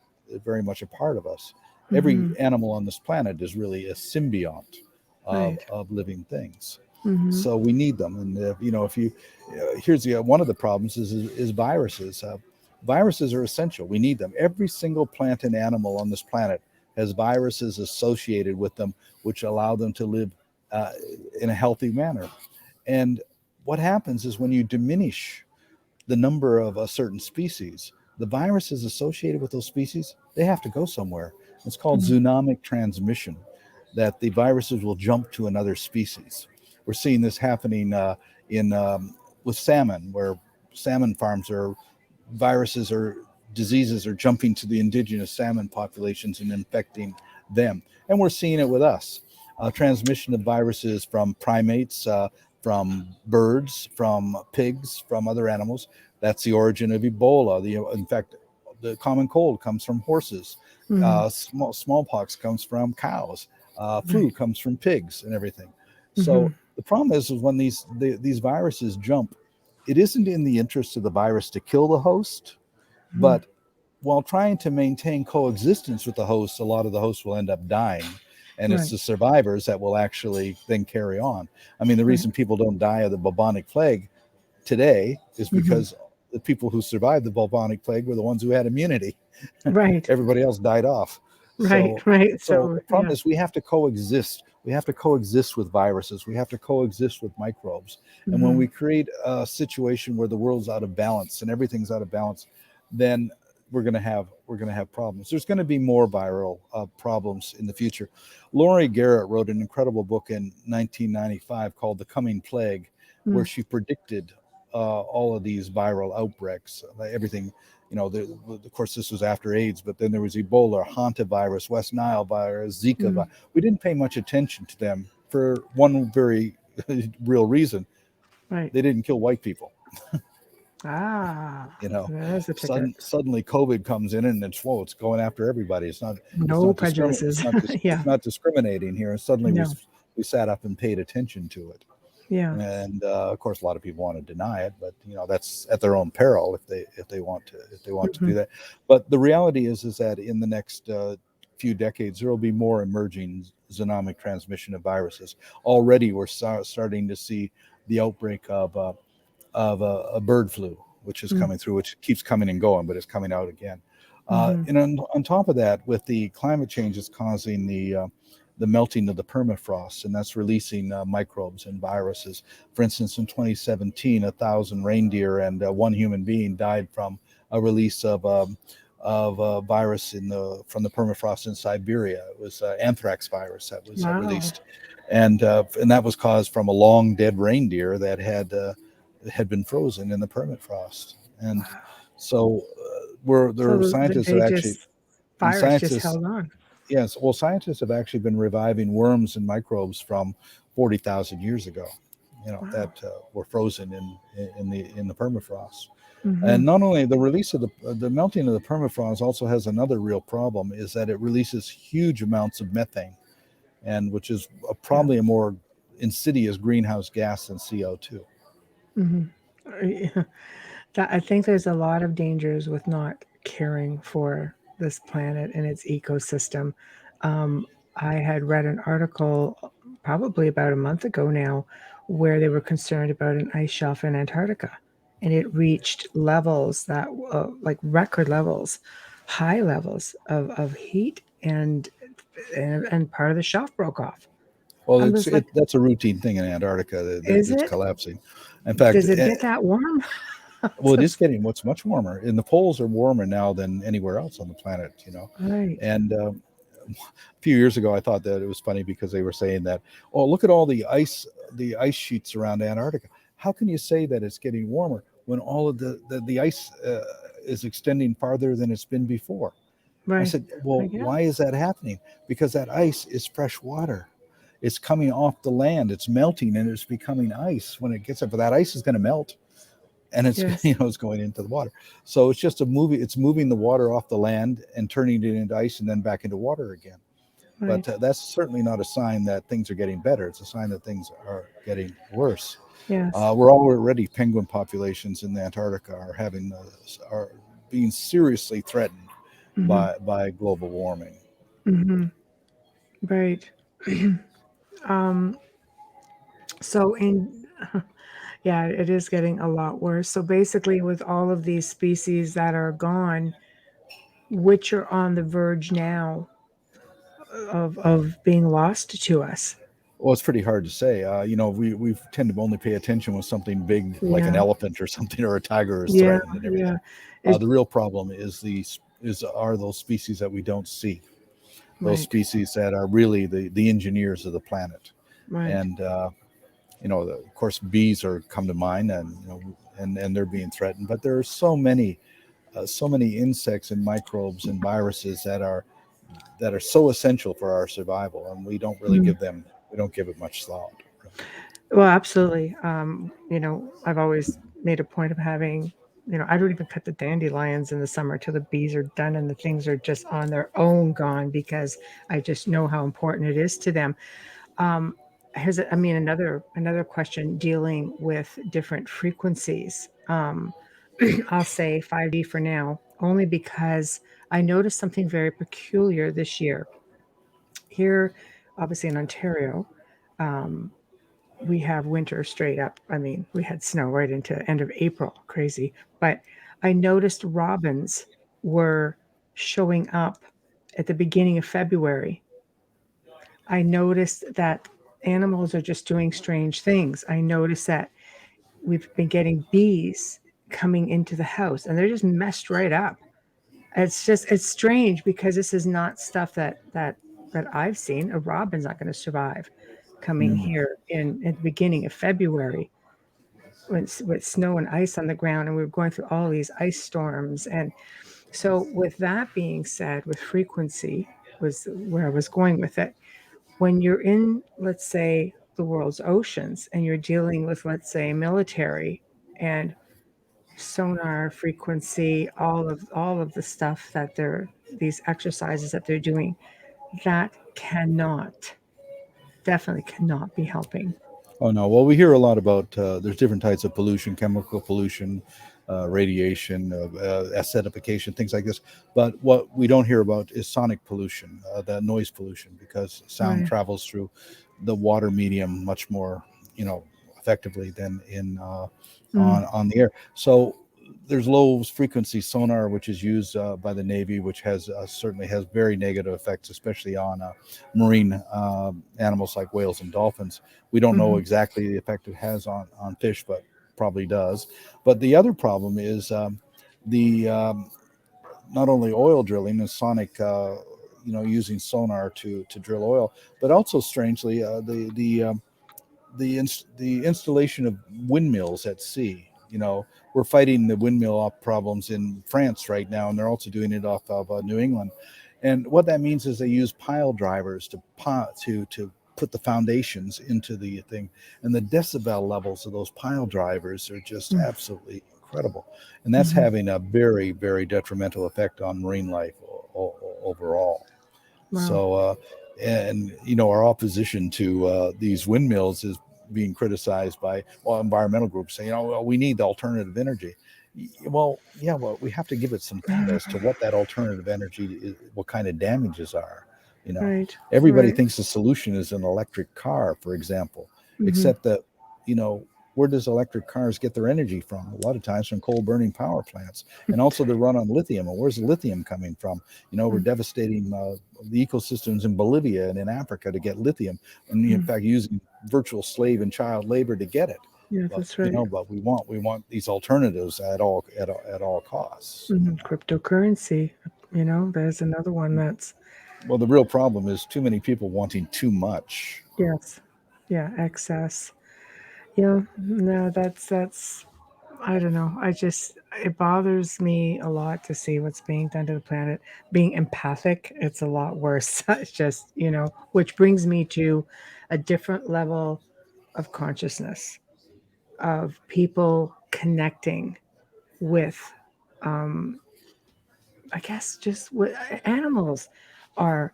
very much a part of us. Every animal on this planet is really a symbiont of living things. So we need them. And here's one of the problems is viruses. Viruses are essential. We need them. Every single plant and animal on this planet has viruses associated with them, which allow them to live in a healthy manner. And what happens is when you diminish the number of a certain species, the viruses associated with those species, they have to go somewhere. It's called zoonotic transmission, that the viruses will jump to another species. We're seeing this happening with salmon, where salmon farms viruses or diseases are jumping to the indigenous salmon populations and infecting them. And we're seeing it with us. Transmission of viruses from primates, from birds, from pigs, from other animals. That's the origin of Ebola. In fact, the common cold comes from horses. Smallpox comes from cows. Flu comes from pigs and everything. So the problem is when these viruses jump, it isn't in the interest of the virus to kill the host, but while trying to maintain coexistence with the hosts, a lot of the hosts will end up dying. And it's the survivors that will actually then carry on. I mean, the reason people don't die of the bubonic plague today is because the people who survived the bubonic plague were the ones who had immunity. Right. Everybody else died off. Right. So the problem is we have to coexist. We have to coexist with viruses. We have to coexist with microbes. And when we create a situation where the world's out of balance and everything's out of balance, then we're going to have problems. There's going to be more viral problems in the future. Laurie Garrett wrote an incredible book in 1995 called The Coming Plague, where she predicted all of these viral outbreaks, everything. Of course, this was after AIDS, but then there was Ebola, hantavirus, West Nile virus, Zika virus. We didn't pay much attention to them for one very real reason. Right. They didn't kill white people. Suddenly COVID comes in and it's going after everybody. It's not prejudices. It's not discriminating here. And suddenly we sat up and paid attention to it. Yeah. And of course, a lot of people want to deny it, but that's at their own peril if they want to do that. But the reality is that in the next few decades, there will be more emerging zoonotic transmission of viruses. Already, we're starting to see the outbreak of a bird flu, which is coming through, which keeps coming and going, but it's coming out again. And on top of that, with the climate change, it's causing the melting of the permafrost, and that's releasing microbes and viruses. For instance, in 2017, 1,000 reindeer and one human being died from a release of a virus from the permafrost in Siberia. It was anthrax virus that was released, and that was caused from a long dead reindeer that had been frozen in the permafrost. And so scientists have actually just held on. Yes, well, scientists have actually been reviving worms and microbes from 40,000 years ago, that were frozen in the permafrost. And not only the release of the melting of the permafrost also has another real problem, is that it releases huge amounts of methane, and which is probably a more insidious greenhouse gas than CO2. I think there's a lot of dangers with not caring for this planet and its ecosystem. I had read an article probably about a month ago now where they were concerned about an ice shelf in Antarctica, and it reached levels that like record levels, high levels of heat, and part of the shelf broke off. Well, that's a routine thing in Antarctica. It's collapsing. In fact, does it get that warm? Well, it is getting much warmer, and the poles are warmer now than anywhere else on the planet. Right. And a few years ago, I thought that it was funny because they were saying that, oh, look at all the ice sheets around Antarctica. How can you say that it's getting warmer when all of the ice is extending farther than it's been before? Right. I said, well, why is that happening? Because that ice is fresh water. It's coming off the land. It's melting, and it's becoming ice. When it gets up, but that ice is going to melt. And it's it's going into the water. So it's just it's moving the water off the land and turning it into ice and then back into water again. Right. But that's certainly not a sign that things are getting better. It's a sign that things are getting worse. Yes. We're already penguin populations in Antarctica are being seriously threatened by global warming. Right. Yeah, it is getting a lot worse. So basically, with all of these species that are gone, which are on the verge now of being lost to us? Well, it's pretty hard to say. We tend to only pay attention when something big, like an elephant or something, or a tiger is threatened and everything. The real problem are those species that we don't see. Those species that are really the engineers of the planet. Right. And of course, bees come to mind, and they're being threatened. But there are so many insects and microbes and viruses that are so essential for our survival, and we don't really give it much thought. Well, absolutely. I've always made a point of having, I don't even cut the dandelions in the summer till the bees are done and the things are just on their own gone, because I just know how important it is to them. Here's another question dealing with different frequencies. I'll say 5G for now. only because I noticed something very peculiar this year. Here, obviously in Ontario, we have winter straight up. I mean, we had snow right into end of April, crazy. But I noticed robins were showing up at the beginning of February. I noticed that animals are just doing strange things. I noticed that we've been getting bees coming into the house and they're just messed right up. It's strange because this is not stuff that I've seen. A robin's not going to survive coming here in at the beginning of February with snow and ice on the ground, and we were going through all these ice storms. And so, with that being said, with frequency was where I was going with it. When you're in, let's say, the world's oceans, and you're dealing with, let's say, military and sonar frequency, all of the stuff that they're these exercises that they're doing, that definitely cannot be helping. Oh no. Well, we hear a lot about there's different types of pollution, chemical pollution, radiation, acidification, things like this. But what we don't hear about is sonic pollution, that noise pollution, because sound travels through the water medium much more, effectively than in on the air. So there's low frequency sonar, which is used by the Navy, which has certainly has very negative effects, especially on marine animals like whales and dolphins. We don't know exactly the effect it has on fish, but probably does. But the other problem is the not only oil drilling and sonic, using sonar to drill oil, but also strangely the installation of windmills at sea. We're fighting the windmill problems in France right now, and they're also doing it off of New England. And what that means is they use pile drivers to put the foundations into the thing, and the decibel levels of those pile drivers are just absolutely incredible, and that's having a very, very detrimental effect on marine life overall. Wow. So our opposition to these windmills is being criticized by environmental groups saying, we need alternative energy. Well, we have to give it some thought as to what that alternative energy is, what kind of damages are. Everybody thinks the solution is an electric car, for example, except that where does electric cars get their energy from? A lot of times from coal burning power plants, and also they run on lithium. And where's the lithium coming from? We're devastating the ecosystems in Bolivia and in Africa to get lithium, and in fact using virtual slave and child labor to get it. Yeah, that's right. But we want these alternatives at all costs. Cryptocurrency, there's another one that's. Well, the real problem is too many people wanting too much. Yes. Yeah, excess. Yeah, no, that's I don't know. It bothers me a lot to see what's being done to the planet. Being empathic, it's a lot worse. It's just, which brings me to a different level of consciousness of people connecting with, I guess, just what animals are.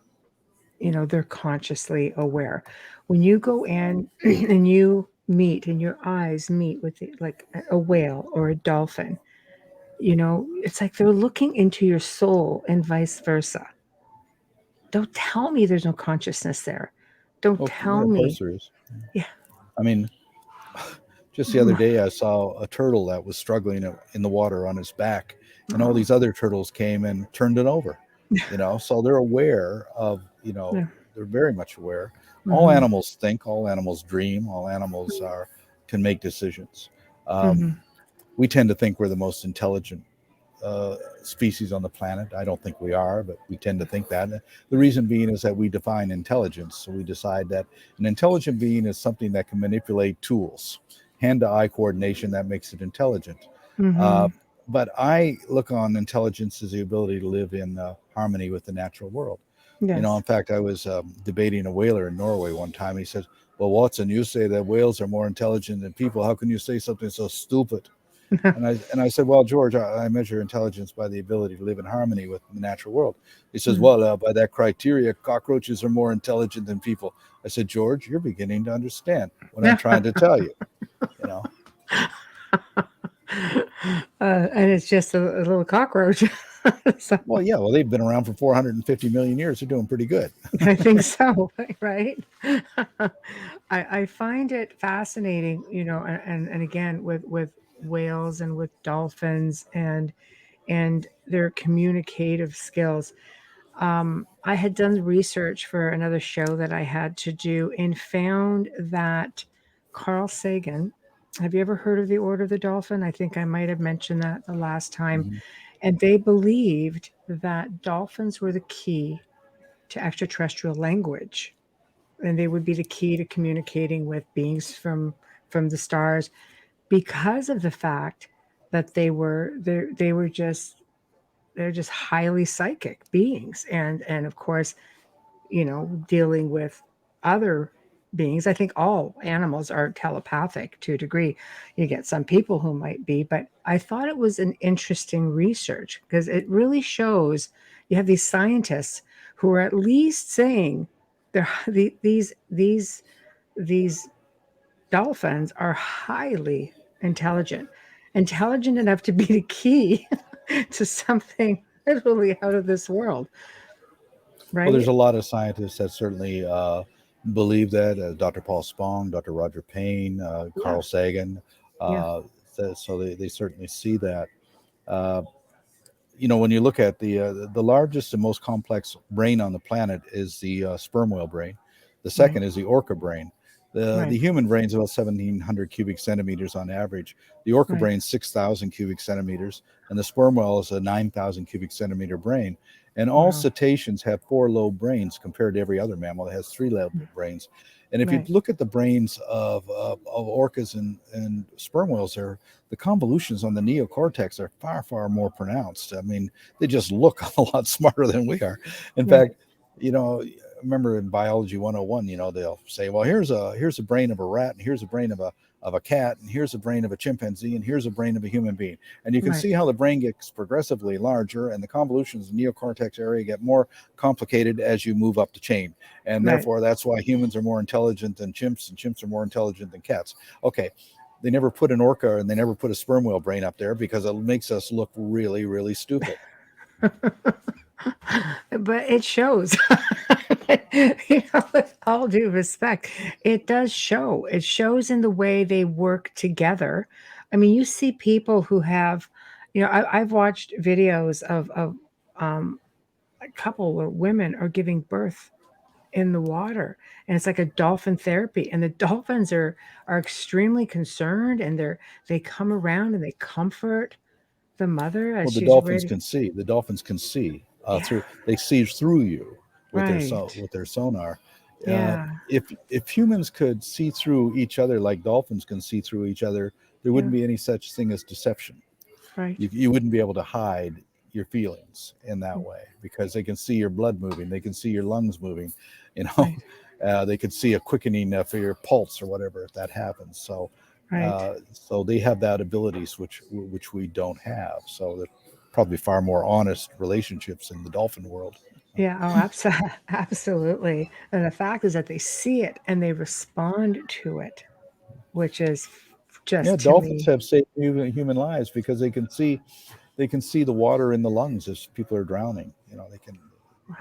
They're consciously aware. When you go in and you meet and your eyes meet with like a whale or a dolphin, it's like they're looking into your soul and vice versa. Don't tell me there's no consciousness there. Don't tell me. Of course there is. Yeah. I mean, just the other day I saw a turtle that was struggling in the water on its back, and all these other turtles came and turned it over. So they're aware of, they're very much aware. All animals think, all animals dream, all animals can make decisions. We tend to think we're the most intelligent species on the planet. I don't think we are, but we tend to think that. The reason being is that we define intelligence. So we decide that an intelligent being is something that can manipulate tools, hand-to-eye coordination that makes it intelligent. But I look on intelligence as the ability to live in harmony with the natural world. Yes. In fact, I was debating a whaler in Norway one time. He said, well, Watson, you say that whales are more intelligent than people. How can you say something so stupid? and I said, well, George, I measure intelligence by the ability to live in harmony with the natural world. He says, well, by that criteria, cockroaches are more intelligent than people. I said, George, you're beginning to understand what I'm trying to tell you. And it's just a little cockroach. So Well, yeah, well, they've been around for 450 million years. They're doing pretty good. I think so, right? I find it fascinating, and again with whales and with dolphins and their communicative skills. I had done research for another show that I had to do and found that Carl Sagan, have you ever heard of the Order of the Dolphin? I think I might have mentioned that the last time. Mhm. And they believed that dolphins were the key to extraterrestrial language, and they would be the key to communicating with beings from the stars because of the fact that they were just they're just highly psychic beings, and of course, dealing with other beings. I think all animals are telepathic to a degree. You get some people who might be, but I thought it was an interesting research because it really shows you have these scientists who are at least saying these dolphins are highly intelligent, intelligent enough to be the key to something literally out of this world, Well, there's right? a lot of scientists that certainly believe that. Dr. Paul Spong, Dr. Roger Payne, Yeah, Carl Sagan. yeah, Uh, so they certainly see that. Uh, when you look at the largest and most complex brain on the planet is the sperm whale brain. The right, second is the orca brain. The right, human brain is about 1,700 cubic centimeters on average. The orca right, brain is 6,000 cubic centimeters, and the sperm whale is a 9,000 cubic centimeter brain. And all wow, cetaceans have 4 lobe brains compared to every other mammal that has 3 lobe brains. And if you right, look at the brains of orcas and sperm whales, the convolutions on the neocortex are far, far more pronounced. I mean, they just look a lot smarter than we are. In right, fact, remember in biology 101, they'll say, well, here's a brain of a rat, and here's a brain of a cat, and here's a brain of a chimpanzee, and here's a brain of a human being. And you can right, see how the brain gets progressively larger, and the convolutions in the neocortex area get more complicated as you move up the chain. And right. therefore, that's why humans are more intelligent than chimps, and chimps are more intelligent than cats. Okay, they never put an orca and they never put a sperm whale brain up there because it makes us look really, really stupid. But it shows. With all due respect, it does show. It shows in the way they work together. I mean, you see people who have, I've watched videos of a couple where women are giving birth in the water, and it's like a dolphin therapy, and the dolphins are extremely concerned, and they come around and they comfort the mother as Well, the she's dolphins ready. can see. The dolphins can see Yeah, through. They see through you with right. their sonar. Yeah, If humans could see through each other like dolphins can see through each other, there yeah, wouldn't be any such thing as deception. right, You wouldn't be able to hide your feelings in that mm, way because they can see your blood moving, they can see your lungs moving, you know, right, they could see a quickening for your pulse or whatever if that happens. right. So they have that abilities which we don't have. So they're probably far more honest relationships in the dolphin world. Yeah, oh, absolutely, and the fact is that they see it and they respond to it, which is Yeah, just to dolphins me. have saved human lives because they can see the water in the lungs as people are drowning. They can Wow.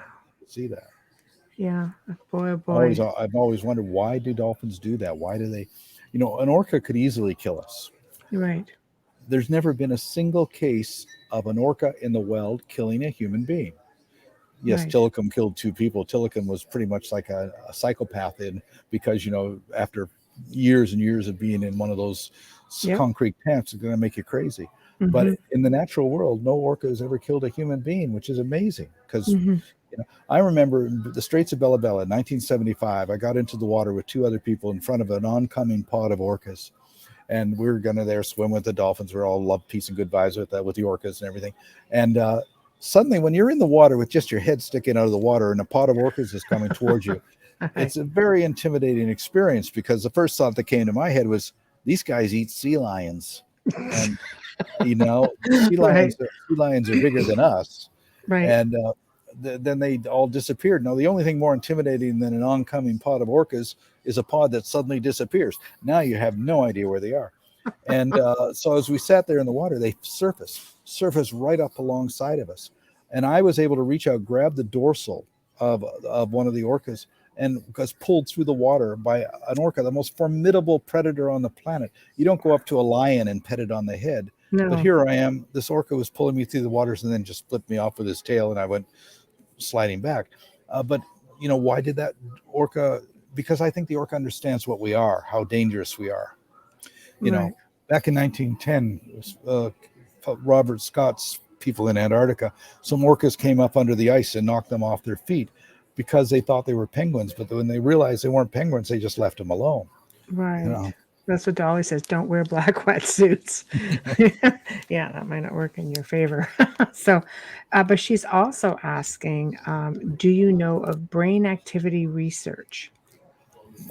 see that. Yeah, boy, oh boy. I've always wondered, why do dolphins do that? Why do they, an orca could easily kill us. You're right, There's never been a single case of an orca in the wild killing a human being. Yes, right. Tilikum killed 2 people. Tilikum was pretty much like a psychopath because after years and years of being in one of those Yep. concrete tents, it's going to make you crazy. But Mhm, in the natural world, no orca has ever killed a human being, which is amazing because mhm. I remember the Straits of Bella Bella in 1975. I got into the water with 2 other people in front of an oncoming pod of orcas, and we were going to there swim with the dolphins. We're all love, peace, and good vibes with the orcas and everything. And suddenly, when you're in the water with just your head sticking out of the water and a pod of orcas is coming towards you, Right. it's a very intimidating experience because the first thought that came to my head was, these guys eat sea lions, and Right, sea lions are bigger than us, right. and then they all disappeared. Now, the only thing more intimidating than an oncoming pod of orcas is a pod that suddenly disappears. Now you have no idea where they are. And so as we sat there in the water, they surfaced right up alongside of us. And I was able to reach out, grab the dorsal of one of the orcas, and was pulled through the water by an orca, the most formidable predator on the planet. You don't go up to a lion and pet it on the head. No. But here I am, this orca was pulling me through the waters and then just flipped me off with his tail, and I went sliding back. But, why did that orca? Because I think the orca understands what we are, how dangerous we are. Back in 1910, Robert Scott's people in Antarctica, some orcas came up under the ice and knocked them off their feet because they thought they were penguins. But when they realized they weren't penguins, they just left them alone. Right. That's what Dolly says. Don't wear black wetsuits. Yeah, that might not work in your favor. So, but she's also asking, do you know of brain activity research?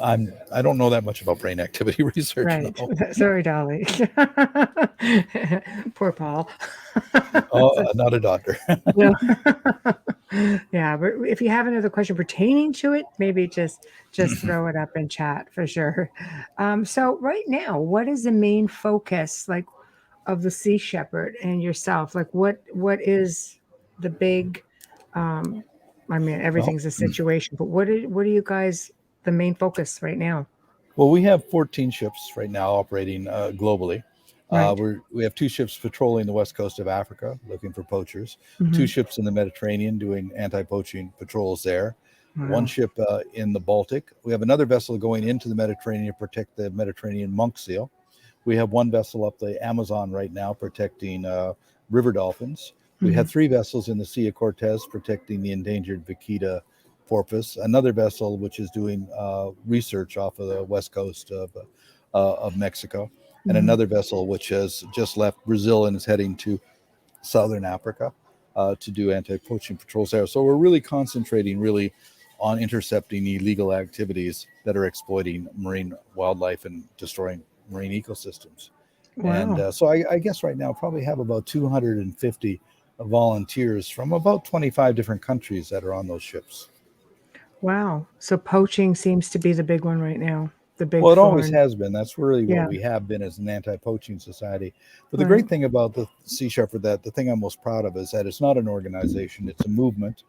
I don't know that much about brain activity research. Right. No. Sorry, Dolly. Poor Paul. Not a doctor. No. Yeah, but if you have another question pertaining to it, maybe just throw it up in chat for sure. So right now, what is the main focus of the Sea Shepherd and yourself? What is the big? Everything's a situation, but what are you guys the main focus right now? Well, we have 14 ships right now operating globally. Right. We have 2 ships patrolling the west coast of Africa, looking for poachers. Mm-hmm. 2 ships in the Mediterranean doing anti-poaching patrols there. Wow. 1 ship in the Baltic. We have another vessel going into the Mediterranean to protect the Mediterranean monk seal. We have 1 vessel up the Amazon right now protecting river dolphins. We Mm-hmm. have 3 vessels in the Sea of Cortez protecting the endangered vaquita porpoise. Another vessel which is doing research off of the west coast of Mexico. And another vessel which has just left Brazil and is heading to southern Africa to do anti-poaching patrols there. So we're really concentrating on intercepting illegal activities that are exploiting marine wildlife and destroying marine ecosystems. Wow. And so I guess right now probably have about 250 volunteers from about 25 different countries that are on those ships. Wow. So poaching seems to be the big one right now. Well, it always has been. That's really what we have been as an anti-poaching society. But the great thing about the Sea Shepherd, the thing I'm most proud of, is that it's not an organization; it's a movement.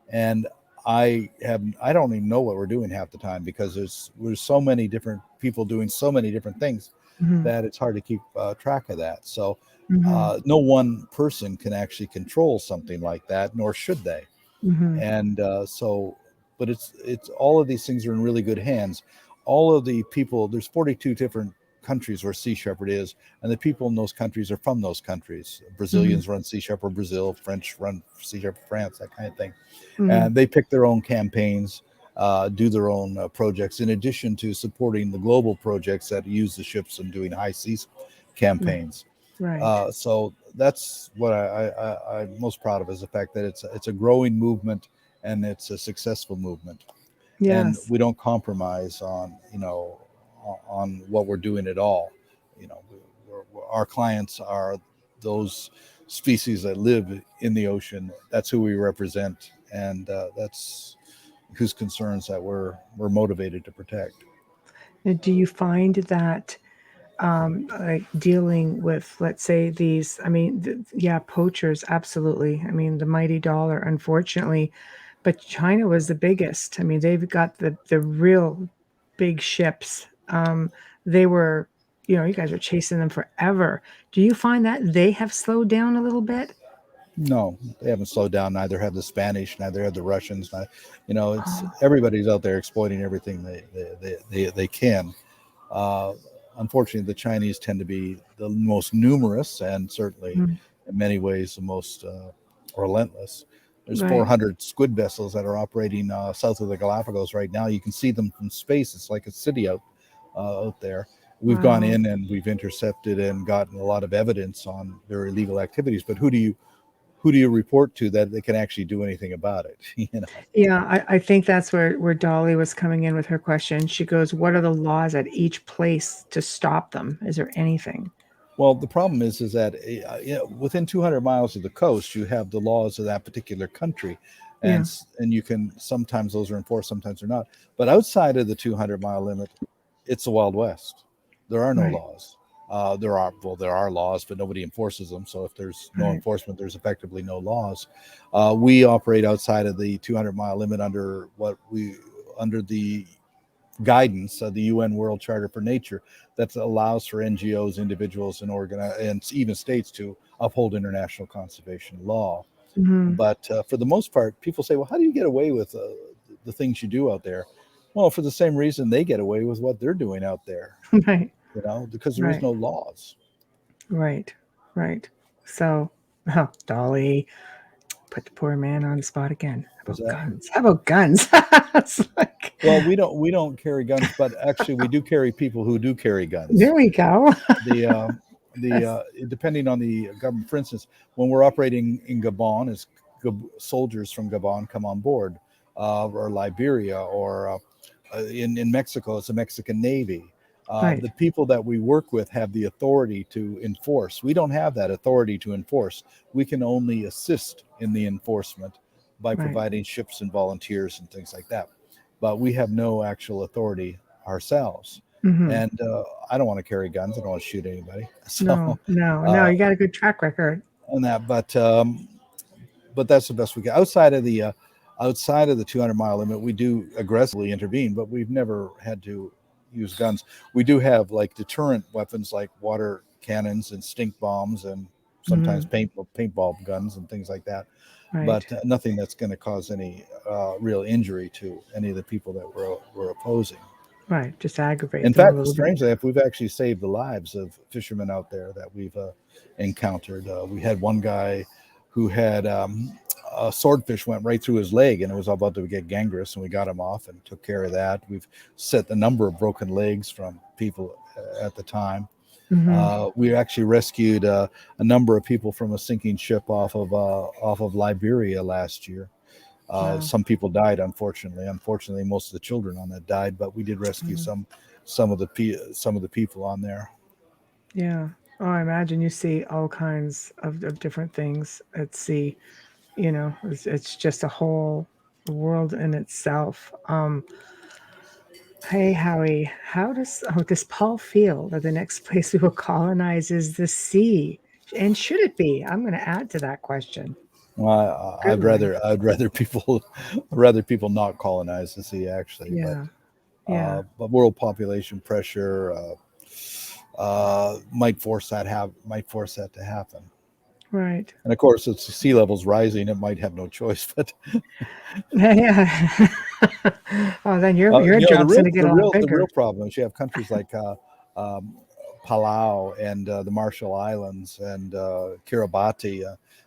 And I don't even know what we're doing half the time because there's so many different people doing so many different things that it's hard to keep track of that. So no one person can actually control something like that, nor should they. And but it's all of these things are in really good hands. All of the people, there's 42 different countries where Sea Shepherd is, and the people in those countries are from those countries. Brazilians run Sea Shepherd Brazil, French run Sea Shepherd France, that kind of thing. And they pick their own campaigns, do their own projects, in addition to supporting the global projects that use the ships and doing high seas campaigns. Right. So that's what I'm most proud of, is the fact that it's a growing movement and it's a successful movement. Yes. And we don't compromise on what we're doing at all. Our clients are those species that live in the ocean. That's who we represent, and that's whose concerns that we're motivated to protect. Now, do you find that dealing with, let's say, these, poachers, absolutely. The mighty dollar, unfortunately, but China was the biggest. They've got the real big ships. They were, you guys are chasing them forever. Do you find that they have slowed down a little bit? No, they haven't slowed down. Neither have the Spanish, neither have the Russians. Everybody's out there exploiting everything they can. Unfortunately, the Chinese tend to be the most numerous and certainly in many ways the most relentless. There's 400 squid vessels that are operating south of the Galapagos right now. You can see them from space. It's like a city out there. We've gone in and we've intercepted and gotten a lot of evidence on their illegal activities. But who do you report to that they can actually do anything about it? Yeah, I think that's where Dolly was coming in with her question. She goes, what are the laws at each place to stop them? Is there anything? Well, the problem is that within 200 miles of the coast, you have the laws of that particular country. And you can, sometimes those are enforced, sometimes they're not. But outside of the 200-mile limit, it's the Wild West. There are no laws. There are laws, but nobody enforces them. So if there's no enforcement, there's effectively no laws. We operate outside of the 200-mile limit under the guidance of the UN World Charter for Nature that allows for NGOs, individuals, and even states to uphold international conservation law. Mm-hmm. But for the most part, people say, well, how do you get away with the things you do out there? Well, for the same reason they get away with what they're doing out there. Right. Because there is no laws. Right. So, Dolly, put the poor man on the spot again. How about guns? It's like... Well, we don't carry guns, but actually we do carry people who do carry guns. There we go. Depending on the government, for instance, when we're operating in Gabon, as soldiers from Gabon come on board, or Liberia, or in Mexico, it's the Mexican Navy. The people that we work with have the authority to enforce. We don't have that authority to enforce. We can only assist in the enforcement by providing ships and volunteers and things like that. But we have no actual authority ourselves. Mm-hmm. And I don't want to carry guns. I don't want to shoot anybody. So, no. You got a good track record on that. But that's the best we get. Outside of the 200-mile limit, we do aggressively intervene, but we've never had to use guns. We do have like deterrent weapons like water cannons and stink bombs and sometimes paintball guns and things like that. But nothing that's going to cause any real injury to any of the people that we're opposing. Right, just aggravate. In fact, strangely, we've actually saved the lives of fishermen out there that we've encountered. We had one guy who had a swordfish went right through his leg, and it was about to get gangrenous, and we got him off and took care of that. We've set the number of broken legs from people at the time. Mm-hmm. We actually rescued a number of people from a sinking ship off of Liberia last year. Some people died, unfortunately. Unfortunately, most of the children on that died, but we did rescue some of the people on there. Yeah. Oh, I imagine you see all kinds of different things at sea. It's just a whole world in itself. Hey, Howie, how does Paul feel that the next place we will colonize is the sea? And should it be? I'm going to add to that question. Well, I'd rather people not colonize the sea, actually. Yeah. But world population pressure might force that to happen. Right. And of course, it's sea levels rising. It might have no choice, but yeah. Oh, then your job's going to get a lot bigger. The real problem is you have countries like Palau and the Marshall Islands and Kiribati.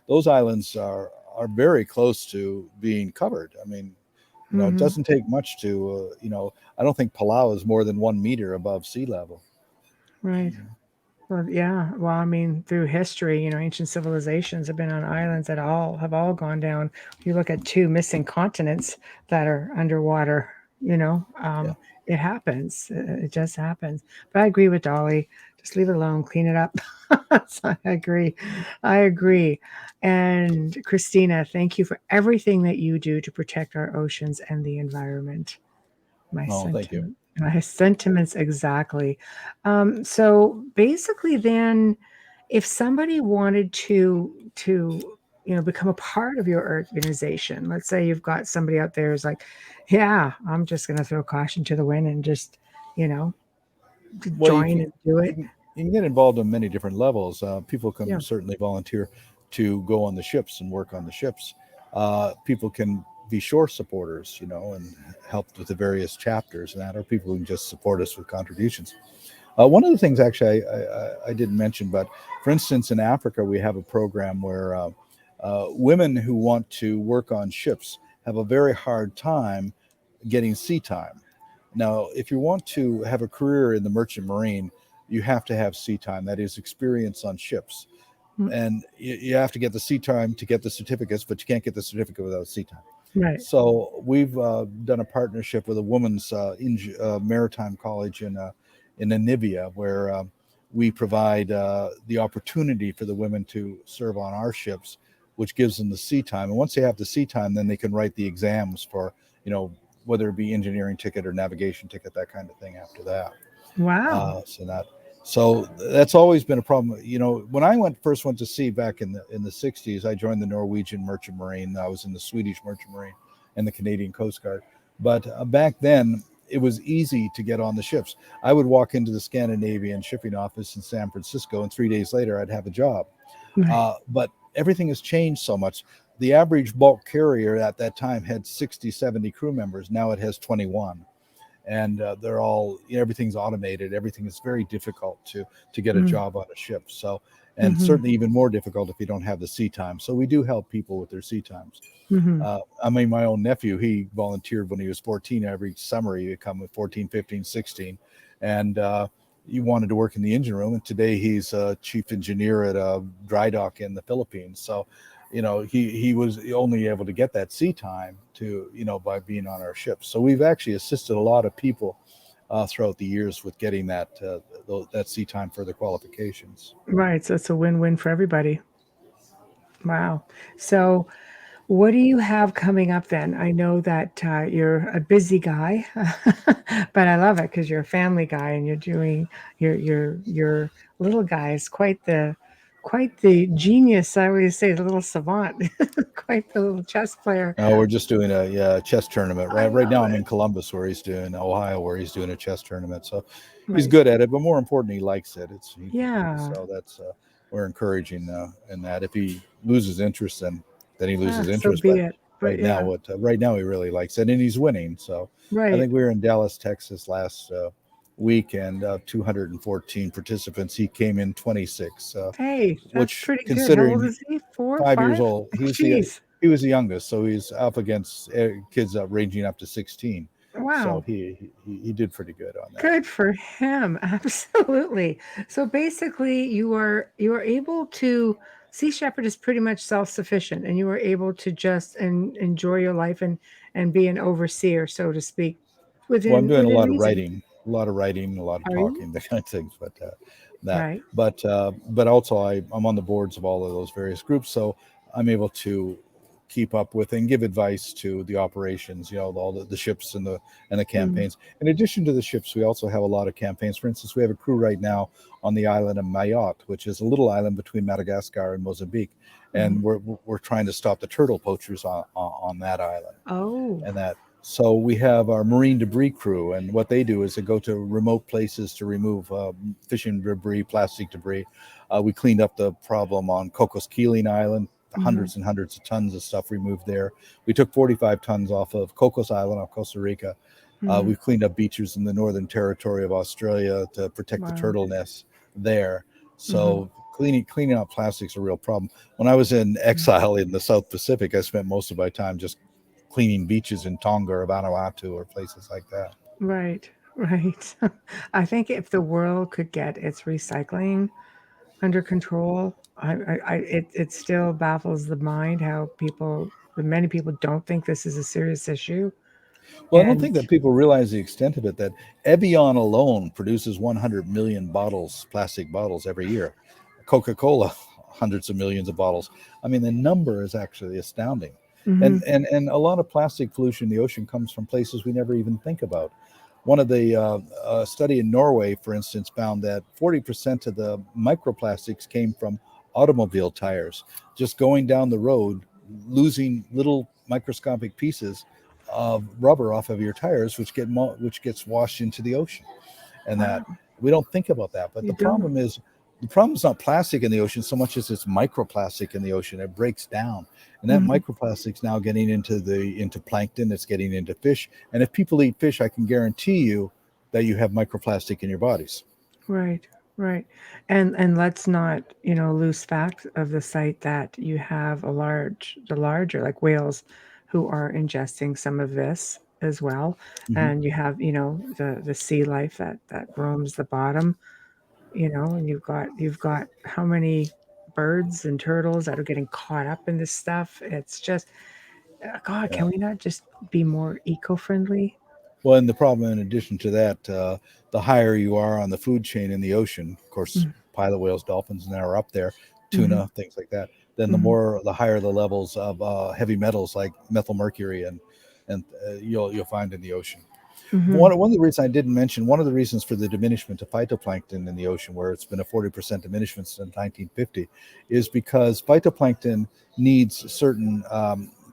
Those islands are very close to being covered. I mean, it doesn't take much to, I don't think Palau is more than 1 meter above sea level. Right. Well, yeah. Well, I mean, through history, ancient civilizations have been on islands that have all gone down. You look at 2 missing continents that are underwater, It happens. It just happens. But I agree with Dolly. Just leave it alone. Clean it up. So I agree. And Christina, thank you for everything that you do to protect our oceans and the environment. Thank you. My sentiments exactly. So basically, then, if somebody wanted to become a part of your organization, let's say you've got somebody out there who's like, yeah, I'm just going to throw caution to the wind and just join and do it. You can get involved on many different levels. People can certainly volunteer to go on the ships and work on the ships. People can be shore supporters, and help with the various chapters and that, or people who can just support us with contributions. One of the things actually I didn't mention, but for instance, in Africa, we have a program where women who want to work on ships have a very hard time getting sea time. Now, if you want to have a career in the merchant marine, you have to have sea time, that is experience on ships. And you have to get the sea time to get the certificates, but you can't get the certificate without sea time. Right. So we've done a partnership with a women's maritime college in Namibia, where we provide the opportunity for the women to serve on our ships, which gives them the sea time. And once they have the sea time, then they can write the exams for, whether it be engineering ticket or navigation ticket, that kind of thing after that. Wow. So that's always been a problem. You know, when I first went to sea back in the 60s, I joined the Norwegian Merchant Marine. I was in the Swedish Merchant Marine and the Canadian Coast Guard. But back then, it was easy to get on the ships. I would walk into the Scandinavian shipping office in San Francisco, and 3 days later, I'd have a job. Right. But everything has changed so much. The average bulk carrier at that time had 60, 70 crew members. Now it has 21. And they're all, everything's automated. Everything is very difficult to get a job on a ship. So, and certainly even more difficult if you don't have the sea time. So we do help people with their sea times. I mean, my own nephew, he volunteered when he was 14. Every summer he would come with 14, 15, 16. And he wanted to work in the engine room. And today he's a chief engineer at a dry dock in the Philippines. So, you know, he was only able to get that sea time to, you know, by being on our ships. So we've actually assisted a lot of people throughout the years with getting that sea time for their qualifications. Right. So it's a win-win for everybody. Wow. So what do you have coming up then? I know that you're a busy guy, but I love it because you're a family guy and you're doing your little guy is quite the genius. I always say the little savant, quite the little chess player. We're just doing a chess tournament right now. I'm it. in Columbus, where he's doing Ohio, where he's doing a chess tournament. So he's Right. good at it, but more important, he likes it. Yeah. So that's we're encouraging in that. If he loses interest, then he loses So interest. be But it. But yeah. right now he really likes it, and he's winning. So I Right. think we were in Dallas, Texas last week, and 214 participants. He came in 26. Hey, that's Which, pretty good. How old considering is he? 4, 5 years 5? old, Jeez. he was the youngest, so he's up against kids ranging up to 16. So Wow. he did pretty good on that. Good for him. Absolutely. So basically you are able to Sea Shepherd is pretty much self-sufficient and you are able to just enjoy your life and be an overseer, so to speak, Well, I'm doing a within lot of reason. writing, a lot of Are you? talking, that kind of things. But Right. but also I'm on the boards of all of those various groups, so I'm able to keep up with and give advice to the operations, you know, all the ships and the campaigns. In addition to the ships, we also have a lot of campaigns. For instance, we have a crew right now on the island of Mayotte, which is a little island between Madagascar and Mozambique, and we're trying to stop the turtle poachers on that island. Oh. And that. So we have our marine debris crew, and what they do is they go to remote places to remove fishing debris, plastic debris. We cleaned up the problem on Cocos Keeling Island, hundreds and hundreds of tons of stuff removed there. We took 45 tons off of Cocos Island off Costa Rica. We've cleaned up beaches in the Northern Territory of Australia to protect the turtle nests there. So cleaning out plastic's a real problem. When I was in exile in the South Pacific, I spent most of my time just cleaning beaches in Tonga or Vanuatu or places like that. Right. Right. I think if the world could get its recycling under control, it still baffles the mind how many people don't think this is a serious issue. Well, I don't And think that people realize the extent of it, that Evian alone produces 100 million plastic bottles every year. Coca-Cola, hundreds of millions of bottles. I mean, the number is actually astounding. And a lot of plastic pollution in the ocean comes from places we never even think about. One of the study in Norway, for instance, found that 40% of the microplastics came from automobile tires. Just going down the road, losing little microscopic pieces of rubber off of your tires, which gets washed into the ocean. And that we don't think about that. But the problem is not plastic in the ocean so much as it's microplastic in the ocean. It breaks down, and that microplastic's now getting into plankton. It's getting into fish, and if people eat fish, I can guarantee you that you have microplastic in your bodies. Right, right. And let's not, lose fact of the site that you have the larger like whales who are ingesting some of this as well. And you have, the sea life that roams the bottom, and you've got how many birds and turtles that are getting caught up in this stuff. It's just, God, Yeah. can we not just be more eco-friendly? Well, and the problem, in addition to that, the higher you are on the food chain in the ocean, of course, pilot whales, dolphins now are up there, tuna, things like that. Then the higher the levels of heavy metals like methyl mercury and you'll find in the ocean. Mm-hmm. One of the reasons I didn't mention, one of the reasons for the diminishment of phytoplankton in the ocean, where it's been a 40% diminishment since 1950, is because phytoplankton needs certain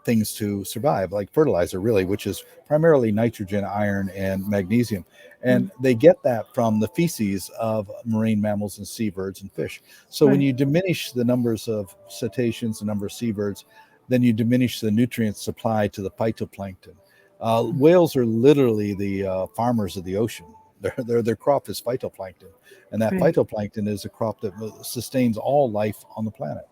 things to survive, like fertilizer, really, which is primarily nitrogen, iron, and magnesium. And they get that from the feces of marine mammals and seabirds and fish. So when Right. you diminish the numbers of cetaceans, the number of seabirds, then you diminish the nutrient supply to the phytoplankton. Whales are literally the farmers of the ocean. Their crop is phytoplankton, and that Right. phytoplankton is a crop that sustains all life on the planet.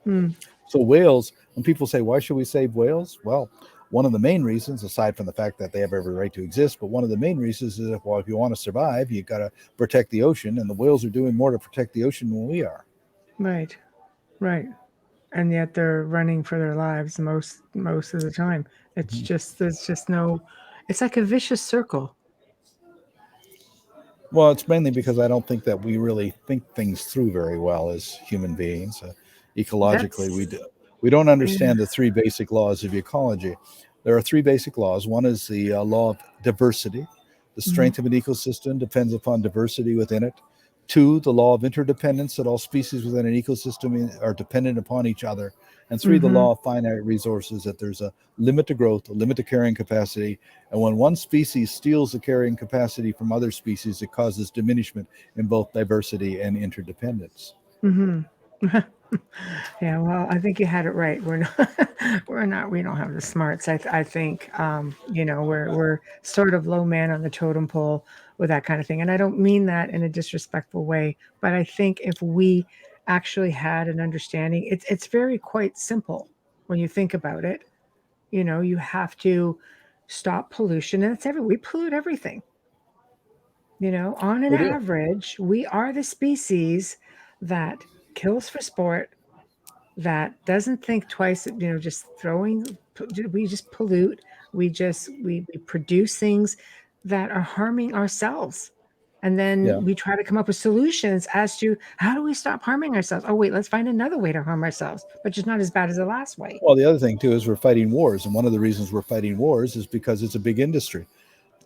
Mm. So whales, when people say, why should we save whales? Well, one of the main reasons, aside from the fact that they have every right to exist, but one of the main reasons is, well, if you want to survive, you got to protect the ocean, and the whales are doing more to protect the ocean than we are. Right. Right. And yet they're running for their lives most of the time. It's Mhm. just there's just no. It's like a vicious circle. Well, it's mainly because I don't think that we really think things through very well as human beings. Ecologically, That's we don't yeah. understand the three basic laws of ecology. There are three basic laws. One is the law of diversity. The Mhm. strength of an ecosystem depends upon diversity within it. Two, the law of interdependence, that all species within an ecosystem are dependent upon each other. And three, the Mhm. law of finite resources, that there's a limit to growth, a limit to carrying capacity. And when one species steals the carrying capacity from other species, it causes diminishment in both diversity and interdependence. Mhm. Yeah, well, I think you had it right. We're not, we don't have the smarts. I think, we're sort of low man on the totem pole with that kind of thing. And I don't mean that in a disrespectful way, but I think if we actually had an understanding, it's very quite simple when you think about it. You have to stop pollution, and we pollute everything. On an We do. average, we are the species that kills for sport, that doesn't think twice, just we just pollute, we produce things that are harming ourselves. And Yeah. then we try to come up with solutions as to how do we stop harming ourselves? Oh, wait, let's find another way to harm ourselves, but just not as bad as the last way. Well, the other thing too is we're fighting wars, and one of the reasons we're fighting wars is because it's a big industry.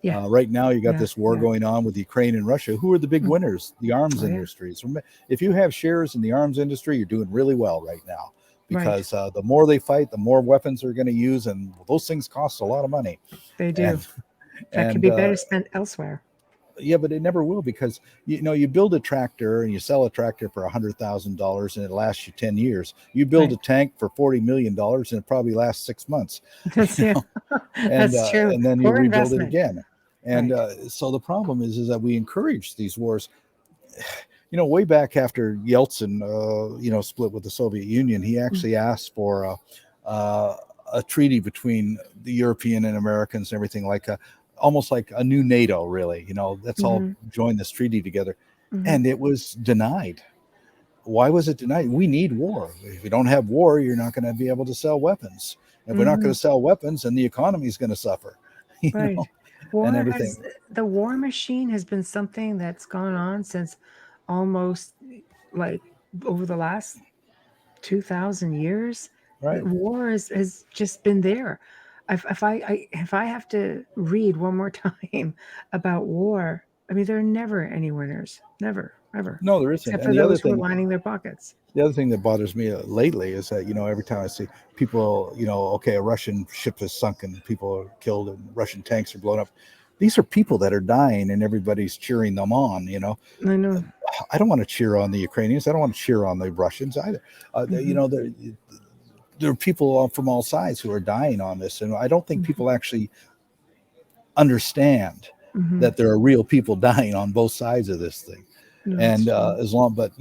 Yeah, Right now, you got yeah, this war yeah. going on with Ukraine and Russia. Who are the big Mm. winners? The arms Oh, yeah. industries. If you have shares in the arms industry, you're doing really well right now, Right. because the more they fight, the more weapons they're going to use, and those things cost a lot of money. They And do. That could and be better spent elsewhere. yeah, but it never will, because you build a tractor and you sell a tractor for $100,000 and it lasts you 10 years. You build Right. a tank for $40 million and it probably lasts 6 months. That's you yeah. know, That's true. and then you Poor rebuild it investment. again. And Right. so the problem is that we encourage these wars. Way back after Yeltsin, split with the Soviet Union, he Mm. actually asked for a treaty between the European and Americans and everything, like almost like a new NATO, really. Let's all Mhm. join this treaty together. Mhm. And it was denied. Why was it denied? We need war. If you don't have war, you're not going to be able to sell weapons. If we're not going Mhm. to sell weapons, then the economy is going to suffer, Right. and War everything. has The war machine has been something that's gone on since almost like over the last 2,000 years. Right. War has just been there. If I have to read one more time about war, I mean, there are never any winners, never, ever, No, there isn't. except And for those who are lining their pockets. the other thing that bothers me lately is that every time I see people, okay, a Russian ship is sunken, people are killed, and Russian tanks are blown up. These are people that are dying, and everybody's cheering them on. I know. I don't want to cheer on the Ukrainians. I don't want to cheer on the Russians either. Hmm. There are people from all sides who are dying on this, and I don't think Hmm. people actually understand Hmm. that there are real people dying on both sides of this thing. No, it's And true. but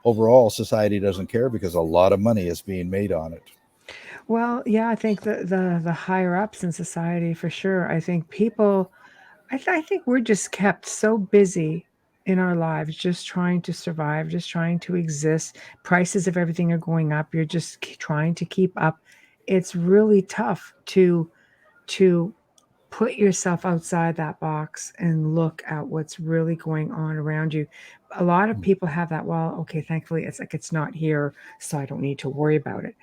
overall, society doesn't care because a lot of money is being made on it. Well, yeah, I think the higher ups in society for sure. I think people I think we're just kept so busy in our lives, just trying to survive, just trying to exist. Prices of everything are going up. You're just trying to keep up. It's really tough to put yourself outside that box and look at what's really going on around you. A lot of people have that, well, okay, thankfully it's like it's not here, so I don't need to worry about it.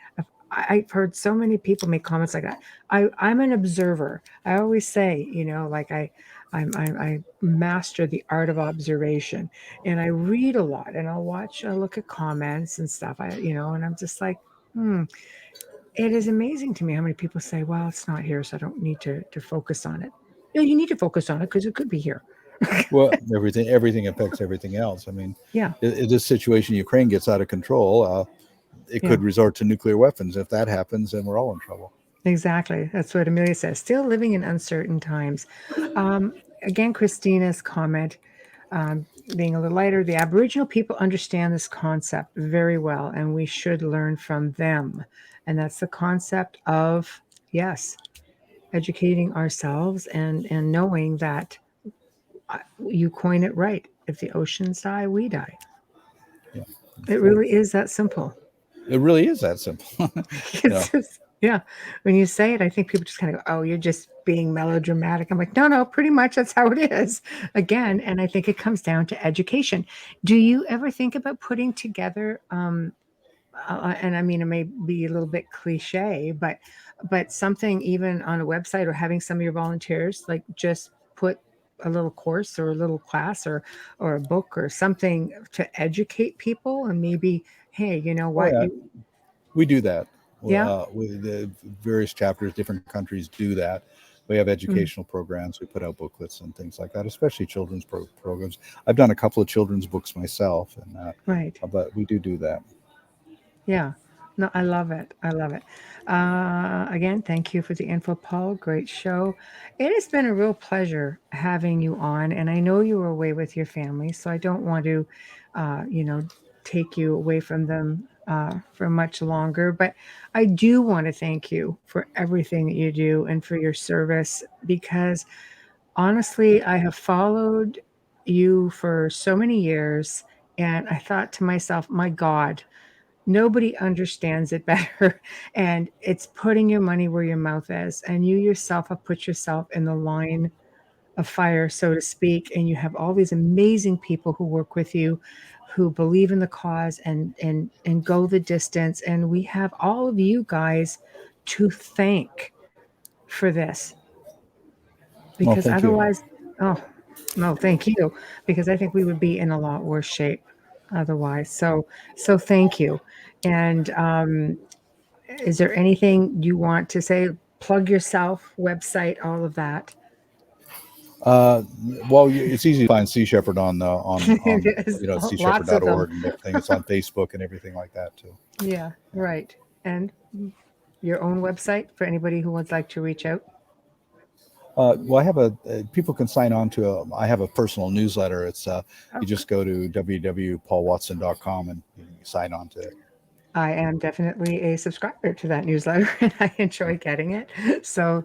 I've heard so many people make comments like that. I'm an observer. I always say, like I master the art of observation, and I read a lot, and I'll look at comments and stuff. And I'm just like, It is amazing to me how many people say, well, it's not here, so I don't need to focus on it. No, you need to focus on it because it could be here. Well, everything affects everything else. I mean, Yeah. If this situation in Ukraine gets out of control, it could resort to nuclear weapons. If that happens, then we're all in trouble. Exactly. That's what Amelia says. Still living in uncertain times. Again, Christina's comment, being a little lighter, the Aboriginal people understand this concept very well, and we should learn from them. And that's the concept of, yes, educating ourselves and knowing that you coin it right. If the oceans die, we die. Yeah. It really is that simple. It really is that simple. Yeah. When you say it, I think people just kind of go, oh, you're just being melodramatic. I'm like, no, pretty much that's how it is. Again, and I think it comes down to education. Do you ever think about putting together, and I mean, it may be a little bit cliche, but something even on a website or having some of your volunteers, like just put a little course or a little class or a book or something to educate people and maybe, hey, you know what? We do that. Yeah. With the various chapters, different countries do that. We have educational programs. We put out booklets and things like that, especially children's programs. I've done a couple of children's books myself, and right. But we do that. Yeah. No, I love it. I love it. Again, thank you for the info, Paul. Great show. It has been a real pleasure having you on, and I know you were away with your family, so I don't want to, take you away from them for much longer. But I do want to thank you for everything that you do and for your service, because honestly, I have followed you for so many years, and I thought to myself, my God, nobody understands it better. And it's putting your money where your mouth is. And you yourself have put yourself in the line of fire, so to speak. And you have all these amazing people who work with you, who believe in the cause and go the distance. And we have all of you guys to thank for this. Because otherwise, oh, no, thank you. Because I think we would be in a lot worse shape otherwise. So thank you. And is there anything you want to say? Plug yourself, website, all of that. Well, it's easy to find Sea Shepherd on seashepherd.org and everything. It's on Facebook and everything like that too. Yeah, right. And your own website for anybody who would like to reach out. Well, I have people can sign on to I have a personal newsletter. It's you just go to www.paulwatson.com and you sign on to it. I am definitely a subscriber to that newsletter, and I enjoy getting it. So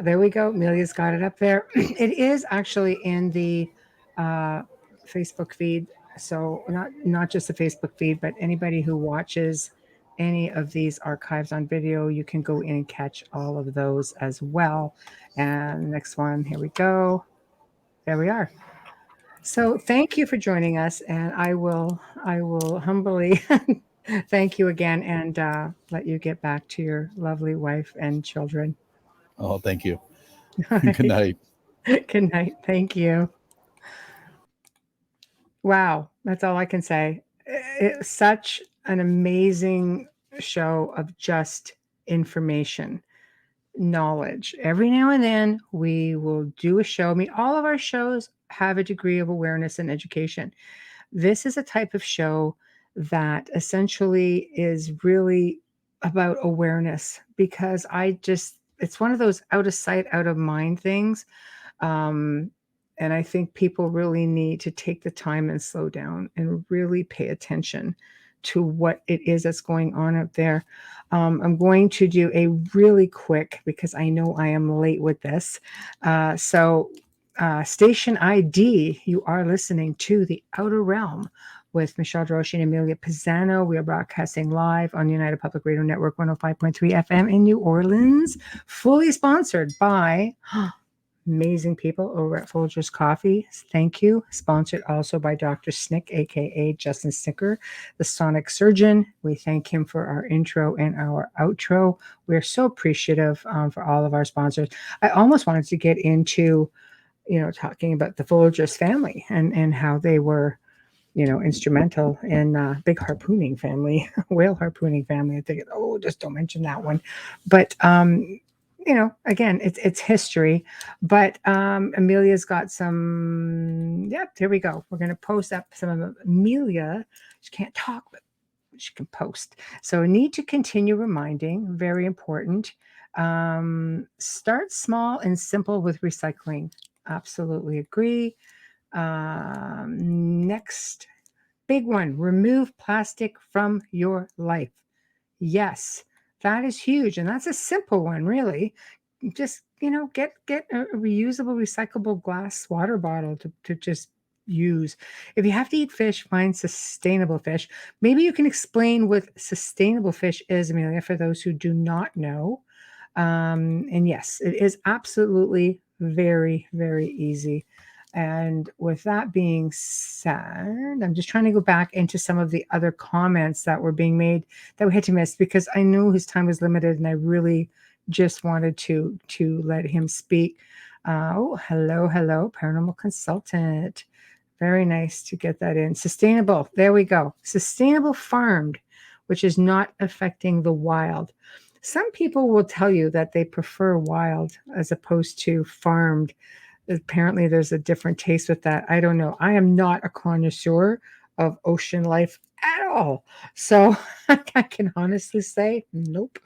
there we go. Amelia's got it up there. It is actually in the Facebook feed. So not just the Facebook feed, but anybody who watches any of these archives on video, you can go in and catch all of those as well. And next one, here we go. There we are. So thank you for joining us, and I will humbly thank you again and let you get back to your lovely wife and children. Oh, thank you. Good night. Good night. Thank you. Wow, that's all I can say. It's such an amazing show of just information, knowledge. Every now and then we will do a show. I mean, all of our shows have a degree of awareness and education. This is a type of show that essentially is really about awareness, because it's one of those out of sight, out of mind things. And I think people really need to take the time and slow down and really pay attention to what it is that's going on out there. I'm going to do a really quick, because I know I am late with this. Station ID, you are listening to The Outer Realm with Michelle Desrochers and Amelia Pisano. We are broadcasting live on United Public Radio Network 105.3 FM in New Orleans, fully sponsored by amazing people over at Folgers Coffee. Thank you. Sponsored also by Dr. Snick, aka Justin Snicker, the sonic surgeon. We thank him for our intro and our outro. We're so appreciative for all of our sponsors. I almost wanted to get into, talking about the Folgers family and how they were, instrumental in big harpooning family, whale harpooning family. I think, just don't mention that one. But again, it's history. But Amelia's got some. Yep, here we go. We're going to post up some of Amelia. She can't talk, but she can post. So need to continue reminding. Very important. Start small and simple with recycling. Absolutely agree. Next big one, remove plastic from your life. Yes, that is huge. And that's a simple one, really. Just, get a reusable, recyclable glass water bottle to just use. If you have to eat fish, find sustainable fish. Maybe you can explain what sustainable fish is, Amelia, for those who do not know. And yes, it is absolutely very, very easy. And with that being said, I'm just trying to go back into some of the other comments that were being made that we had to miss, because I knew his time was limited and I really just wanted to let him speak. Hello, paranormal consultant. Very nice to get that in. Sustainable. There we go. Sustainable farmed, which is not affecting the wild. Some people will tell you that they prefer wild as opposed to farmed. Apparently there's a different taste with that. I don't know. I am not a connoisseur of ocean life at all. So I can honestly say, nope.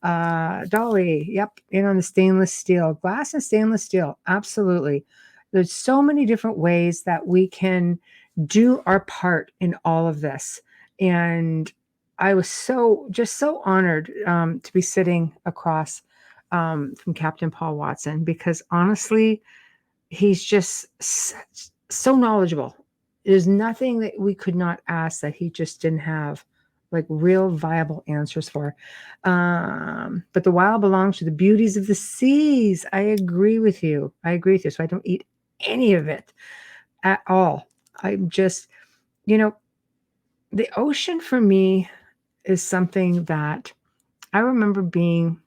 Dolly, yep, in on the stainless steel. Glass and stainless steel, absolutely. There's so many different ways that we can do our part in all of this. And I was so honored to be sitting across from Captain Paul Watson, because honestly, he's just so knowledgeable. There's nothing that we could not ask that he just didn't have like real viable answers for. But the wild belongs to the beauties of the seas. I agree with you. So I don't eat any of it at all. I'm just, the ocean for me is something that I remember being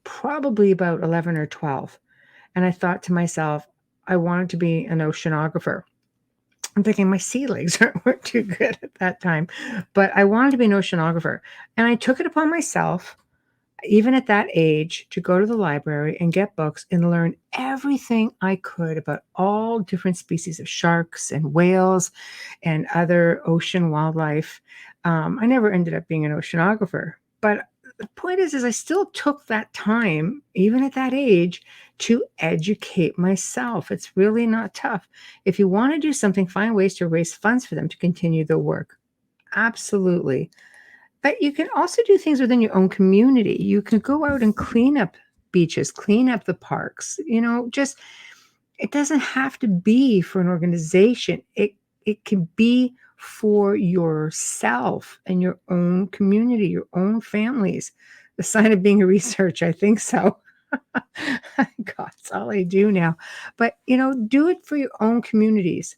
probably about 11 or 12. And I thought to myself, I wanted to be an oceanographer. I'm thinking my sea legs weren't too good at that time, but I wanted to be an oceanographer. And I took it upon myself, even at that age, to go to the library and get books and learn everything I could about all different species of sharks and whales and other ocean wildlife. I never ended up being an oceanographer, but the point is I still took that time, even at that age, to educate myself. It's really not tough. If you want to do something, find ways to raise funds for them to continue their work. Absolutely. But you can also do things within your own community. You can go out and clean up beaches, clean up the parks. Just, it doesn't have to be for an organization. It can be for yourself and your own community, your own families. The sign of being a researcher, I think so. God, it's all I do now. But, do it for your own communities.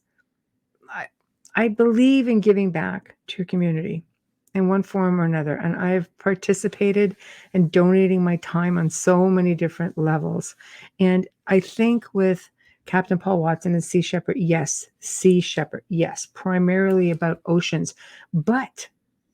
I believe in giving back to your community in one form or another. And I've participated in donating my time on so many different levels. And I think with Captain Paul Watson and Sea Shepherd, yes, primarily about oceans. But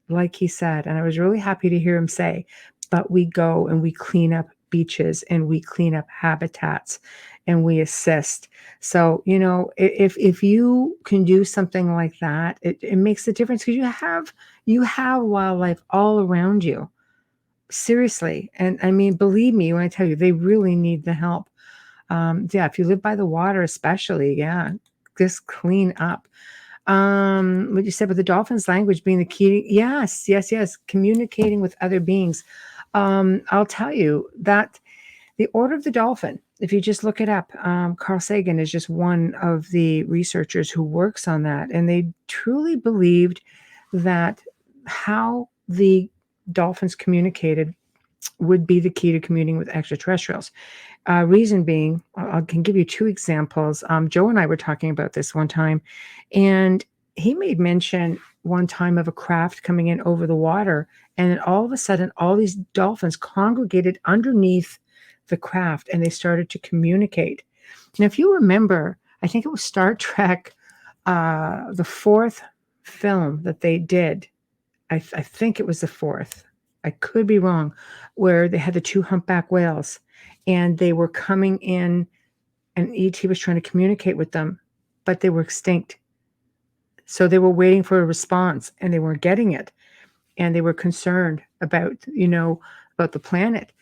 like he said, and I was really happy to hear him say, but we go and we clean up beaches and we clean up habitats and we assist. So, if you can do something like that, it makes a difference, because you have wildlife all around you. Seriously. And I mean, believe me when I tell you, they really need the help. If you live by the water, especially, just clean up. What you said with the dolphins' language being the key. Yes. Communicating with other beings. I'll tell you that the Order of the Dolphin, if you just look it up, Carl Sagan is just one of the researchers who works on that. And they truly believed that how the dolphins communicated would be the key to communing with extraterrestrials. Reason being, I can give you two examples. Joe and I were talking about this one time, and he made mention one time of a craft coming in over the water, and then all of a sudden, all these dolphins congregated underneath the craft, and they started to communicate. And if you remember, I think it was Star Trek, the fourth film that they did. I think it was the fourth. I could be wrong, where they had the two humpback whales and they were coming in and ET was trying to communicate with them, but they were extinct. So they were waiting for a response and they weren't getting it. And they were concerned about, about the planet.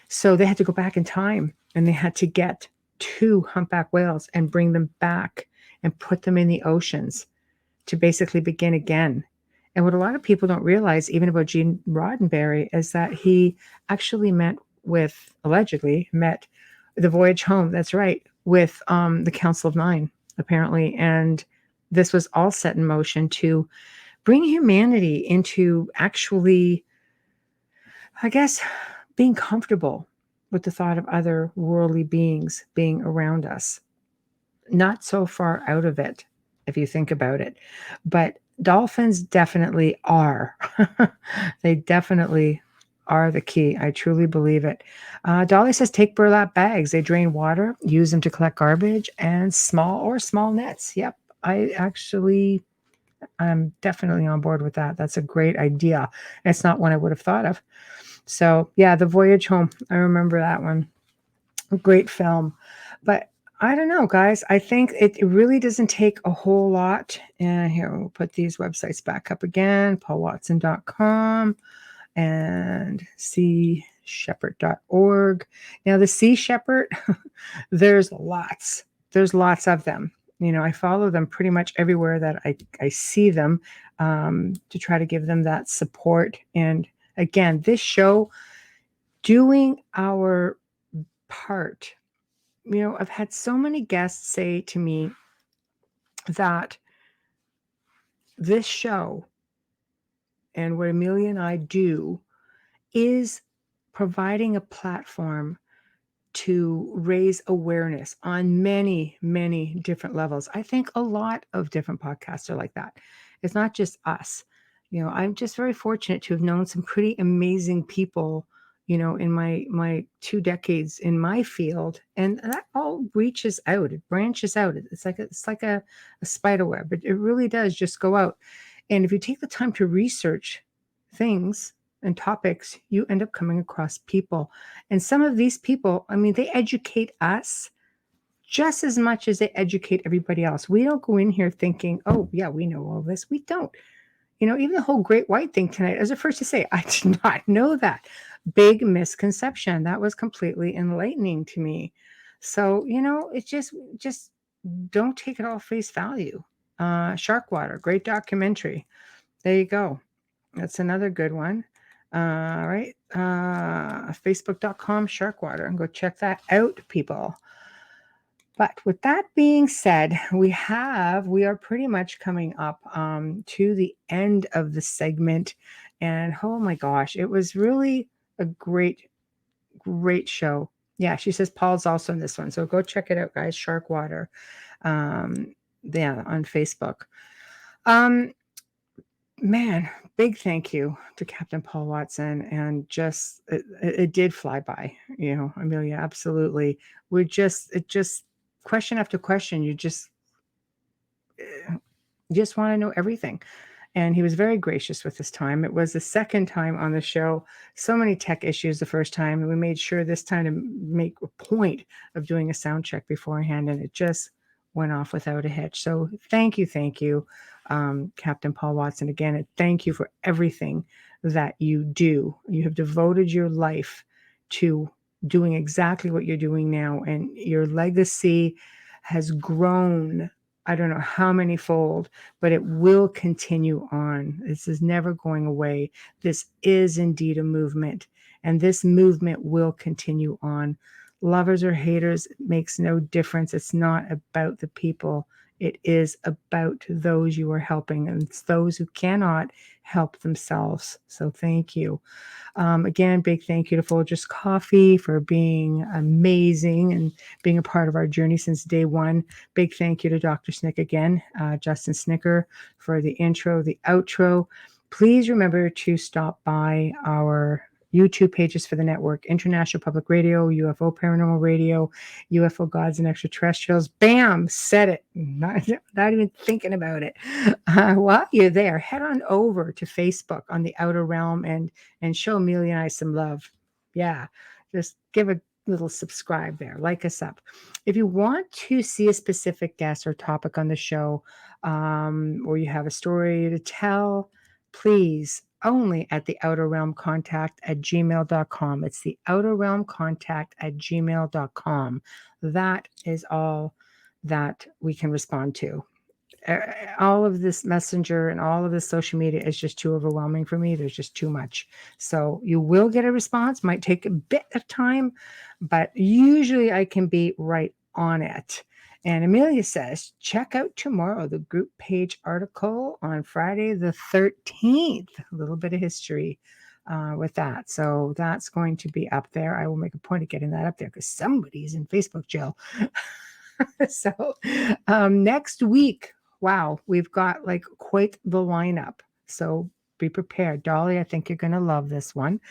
So they had to go back in time and they had to get two humpback whales and bring them back and put them in the oceans to basically begin again. And what a lot of people don't realize, even about Gene Roddenberry, is that he actually allegedly met the voyage home, that's right, with the Council of Nine, apparently. And this was all set in motion to bring humanity into actually, I guess, being comfortable with the thought of other worldly beings being around us. Not so far out of it, if you think about it. But dolphins definitely are. They definitely are the key. I truly believe it. Dolly says, take burlap bags. They drain water, use them to collect garbage, and small nets. Yep. I'm definitely on board with that. That's a great idea. It's not one I would have thought of. So yeah, The Voyage Home. I remember that one. Great film. But I don't know, guys. I think it really doesn't take a whole lot. And here, we'll put these websites back up again. paulwatson.com and seashepherd.org. Now, the Sea Shepherd, there's lots of them. I follow them pretty much everywhere that I see them, to try to give them that support. And again, this show, doing our part. I've had so many guests say to me that this show and what Amelia and I do is providing a platform to raise awareness on many, many different levels. I think a lot of different podcasts are like that. It's not just us. I'm just very fortunate to have known some pretty amazing people, in my 2 decades in my field, and that all reaches out. It branches out. It's like a spider web. It really does just go out. And if you take the time to research things and topics, you end up coming across people. And some of these people, they educate us just as much as they educate everybody else. We don't go in here thinking, oh yeah, we know all this. We don't. Even the whole great white thing tonight, I was the first to say, I did not know that. Big misconception. That was completely enlightening to me. So, it's just don't take it all face value. Shark Water, great documentary. There you go. That's another good one. All right. Facebook.com Sharkwater, and go check that out, people. But with that being said, we are pretty much coming up to the end of the segment. And oh my gosh, it was really a great show. Yeah, she says Paul's also in this one. So go check it out, guys. Sharkwater. On Facebook. Man, big thank you to Captain Paul Watson. And just, it did fly by, Amelia, absolutely. Question after question, you just want to know everything. And he was very gracious with his time. It was the second time on the show. So many tech issues the first time. And we made sure this time to make a point of doing a sound check beforehand. And it just went off without a hitch. So thank you, Captain Paul Watson. Again, and thank you for everything that you do. You have devoted your life to doing exactly what you're doing now, and your legacy has grown, I don't know how many fold, but it will continue on. This is never going away. This is indeed a movement, and this movement will continue on. Lovers or haters, it makes no difference. It's not about the people. It is about those you are helping, and it's those who cannot help themselves. So thank you. Again, big thank you to Folgers Coffee for being amazing and being a part of our journey since day one. Big thank you to Dr. Snick again, Justin Snicker, for the intro, the outro. Please remember to stop by our YouTube pages for the network: International Public Radio, UFO Paranormal Radio, UFO Gods and Extraterrestrials. Bam! Said it. Not even thinking about it. While you're there, head on over to Facebook on the Outer Realm and show Amelia and I some love. Yeah, just give a little subscribe there. Like us up. If you want to see a specific guest or topic on the show, or you have a story to tell, please only at the outer realm contact at gmail.com. It's the outer realm contact at gmail.com. That is all that we can respond to. All of this messenger and all of this social media is just too overwhelming for me. There's just too much. So you will get a response. Might take a bit of time, but usually I can be right on it. And Amelia says, check out tomorrow the group page article on Friday the 13th. A little bit of history with that. So that's going to be up there. I will make a point of getting that up there because somebody's in Facebook jail. So next week, wow, we've got like quite the lineup. So be prepared. Dolly, I think you're going to love this one.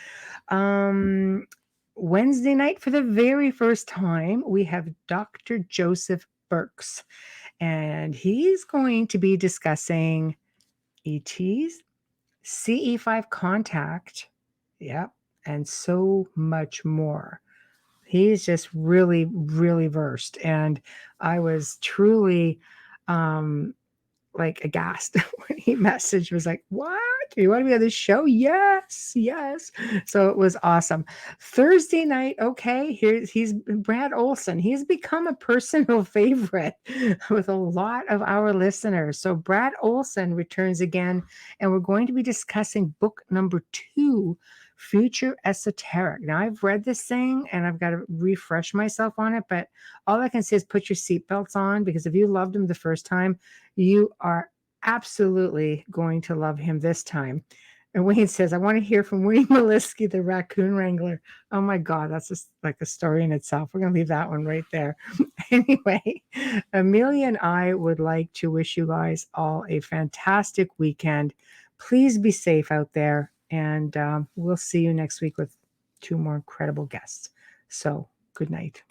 Wednesday night, for the very first time, we have Dr. Joseph Burks, and he's going to be discussing ETs, CE5 contact, yep, and so much more. He's just really, really versed, and I was truly like aghast when he messaged, was like, what? You want to be on this show? Yes. So it was awesome. Thursday night, okay, he's Brad Olson. He's become a personal favorite with a lot of our listeners. So Brad Olson returns again, and we're going to be discussing book number 2, Future Esoteric. Now, I've read this thing and I've got to refresh myself on it, but all I can say is put your seatbelts on, because if you loved him the first time, you are absolutely going to love him this time. And Wayne says, I want to hear from Wayne Maliski, the raccoon wrangler. Oh my God, that's just like a story in itself. We're going to leave that one right there. Anyway, Amelia and I would like to wish you guys all a fantastic weekend. Please be safe out there. And we'll see you next week with 2 more incredible guests. So good night.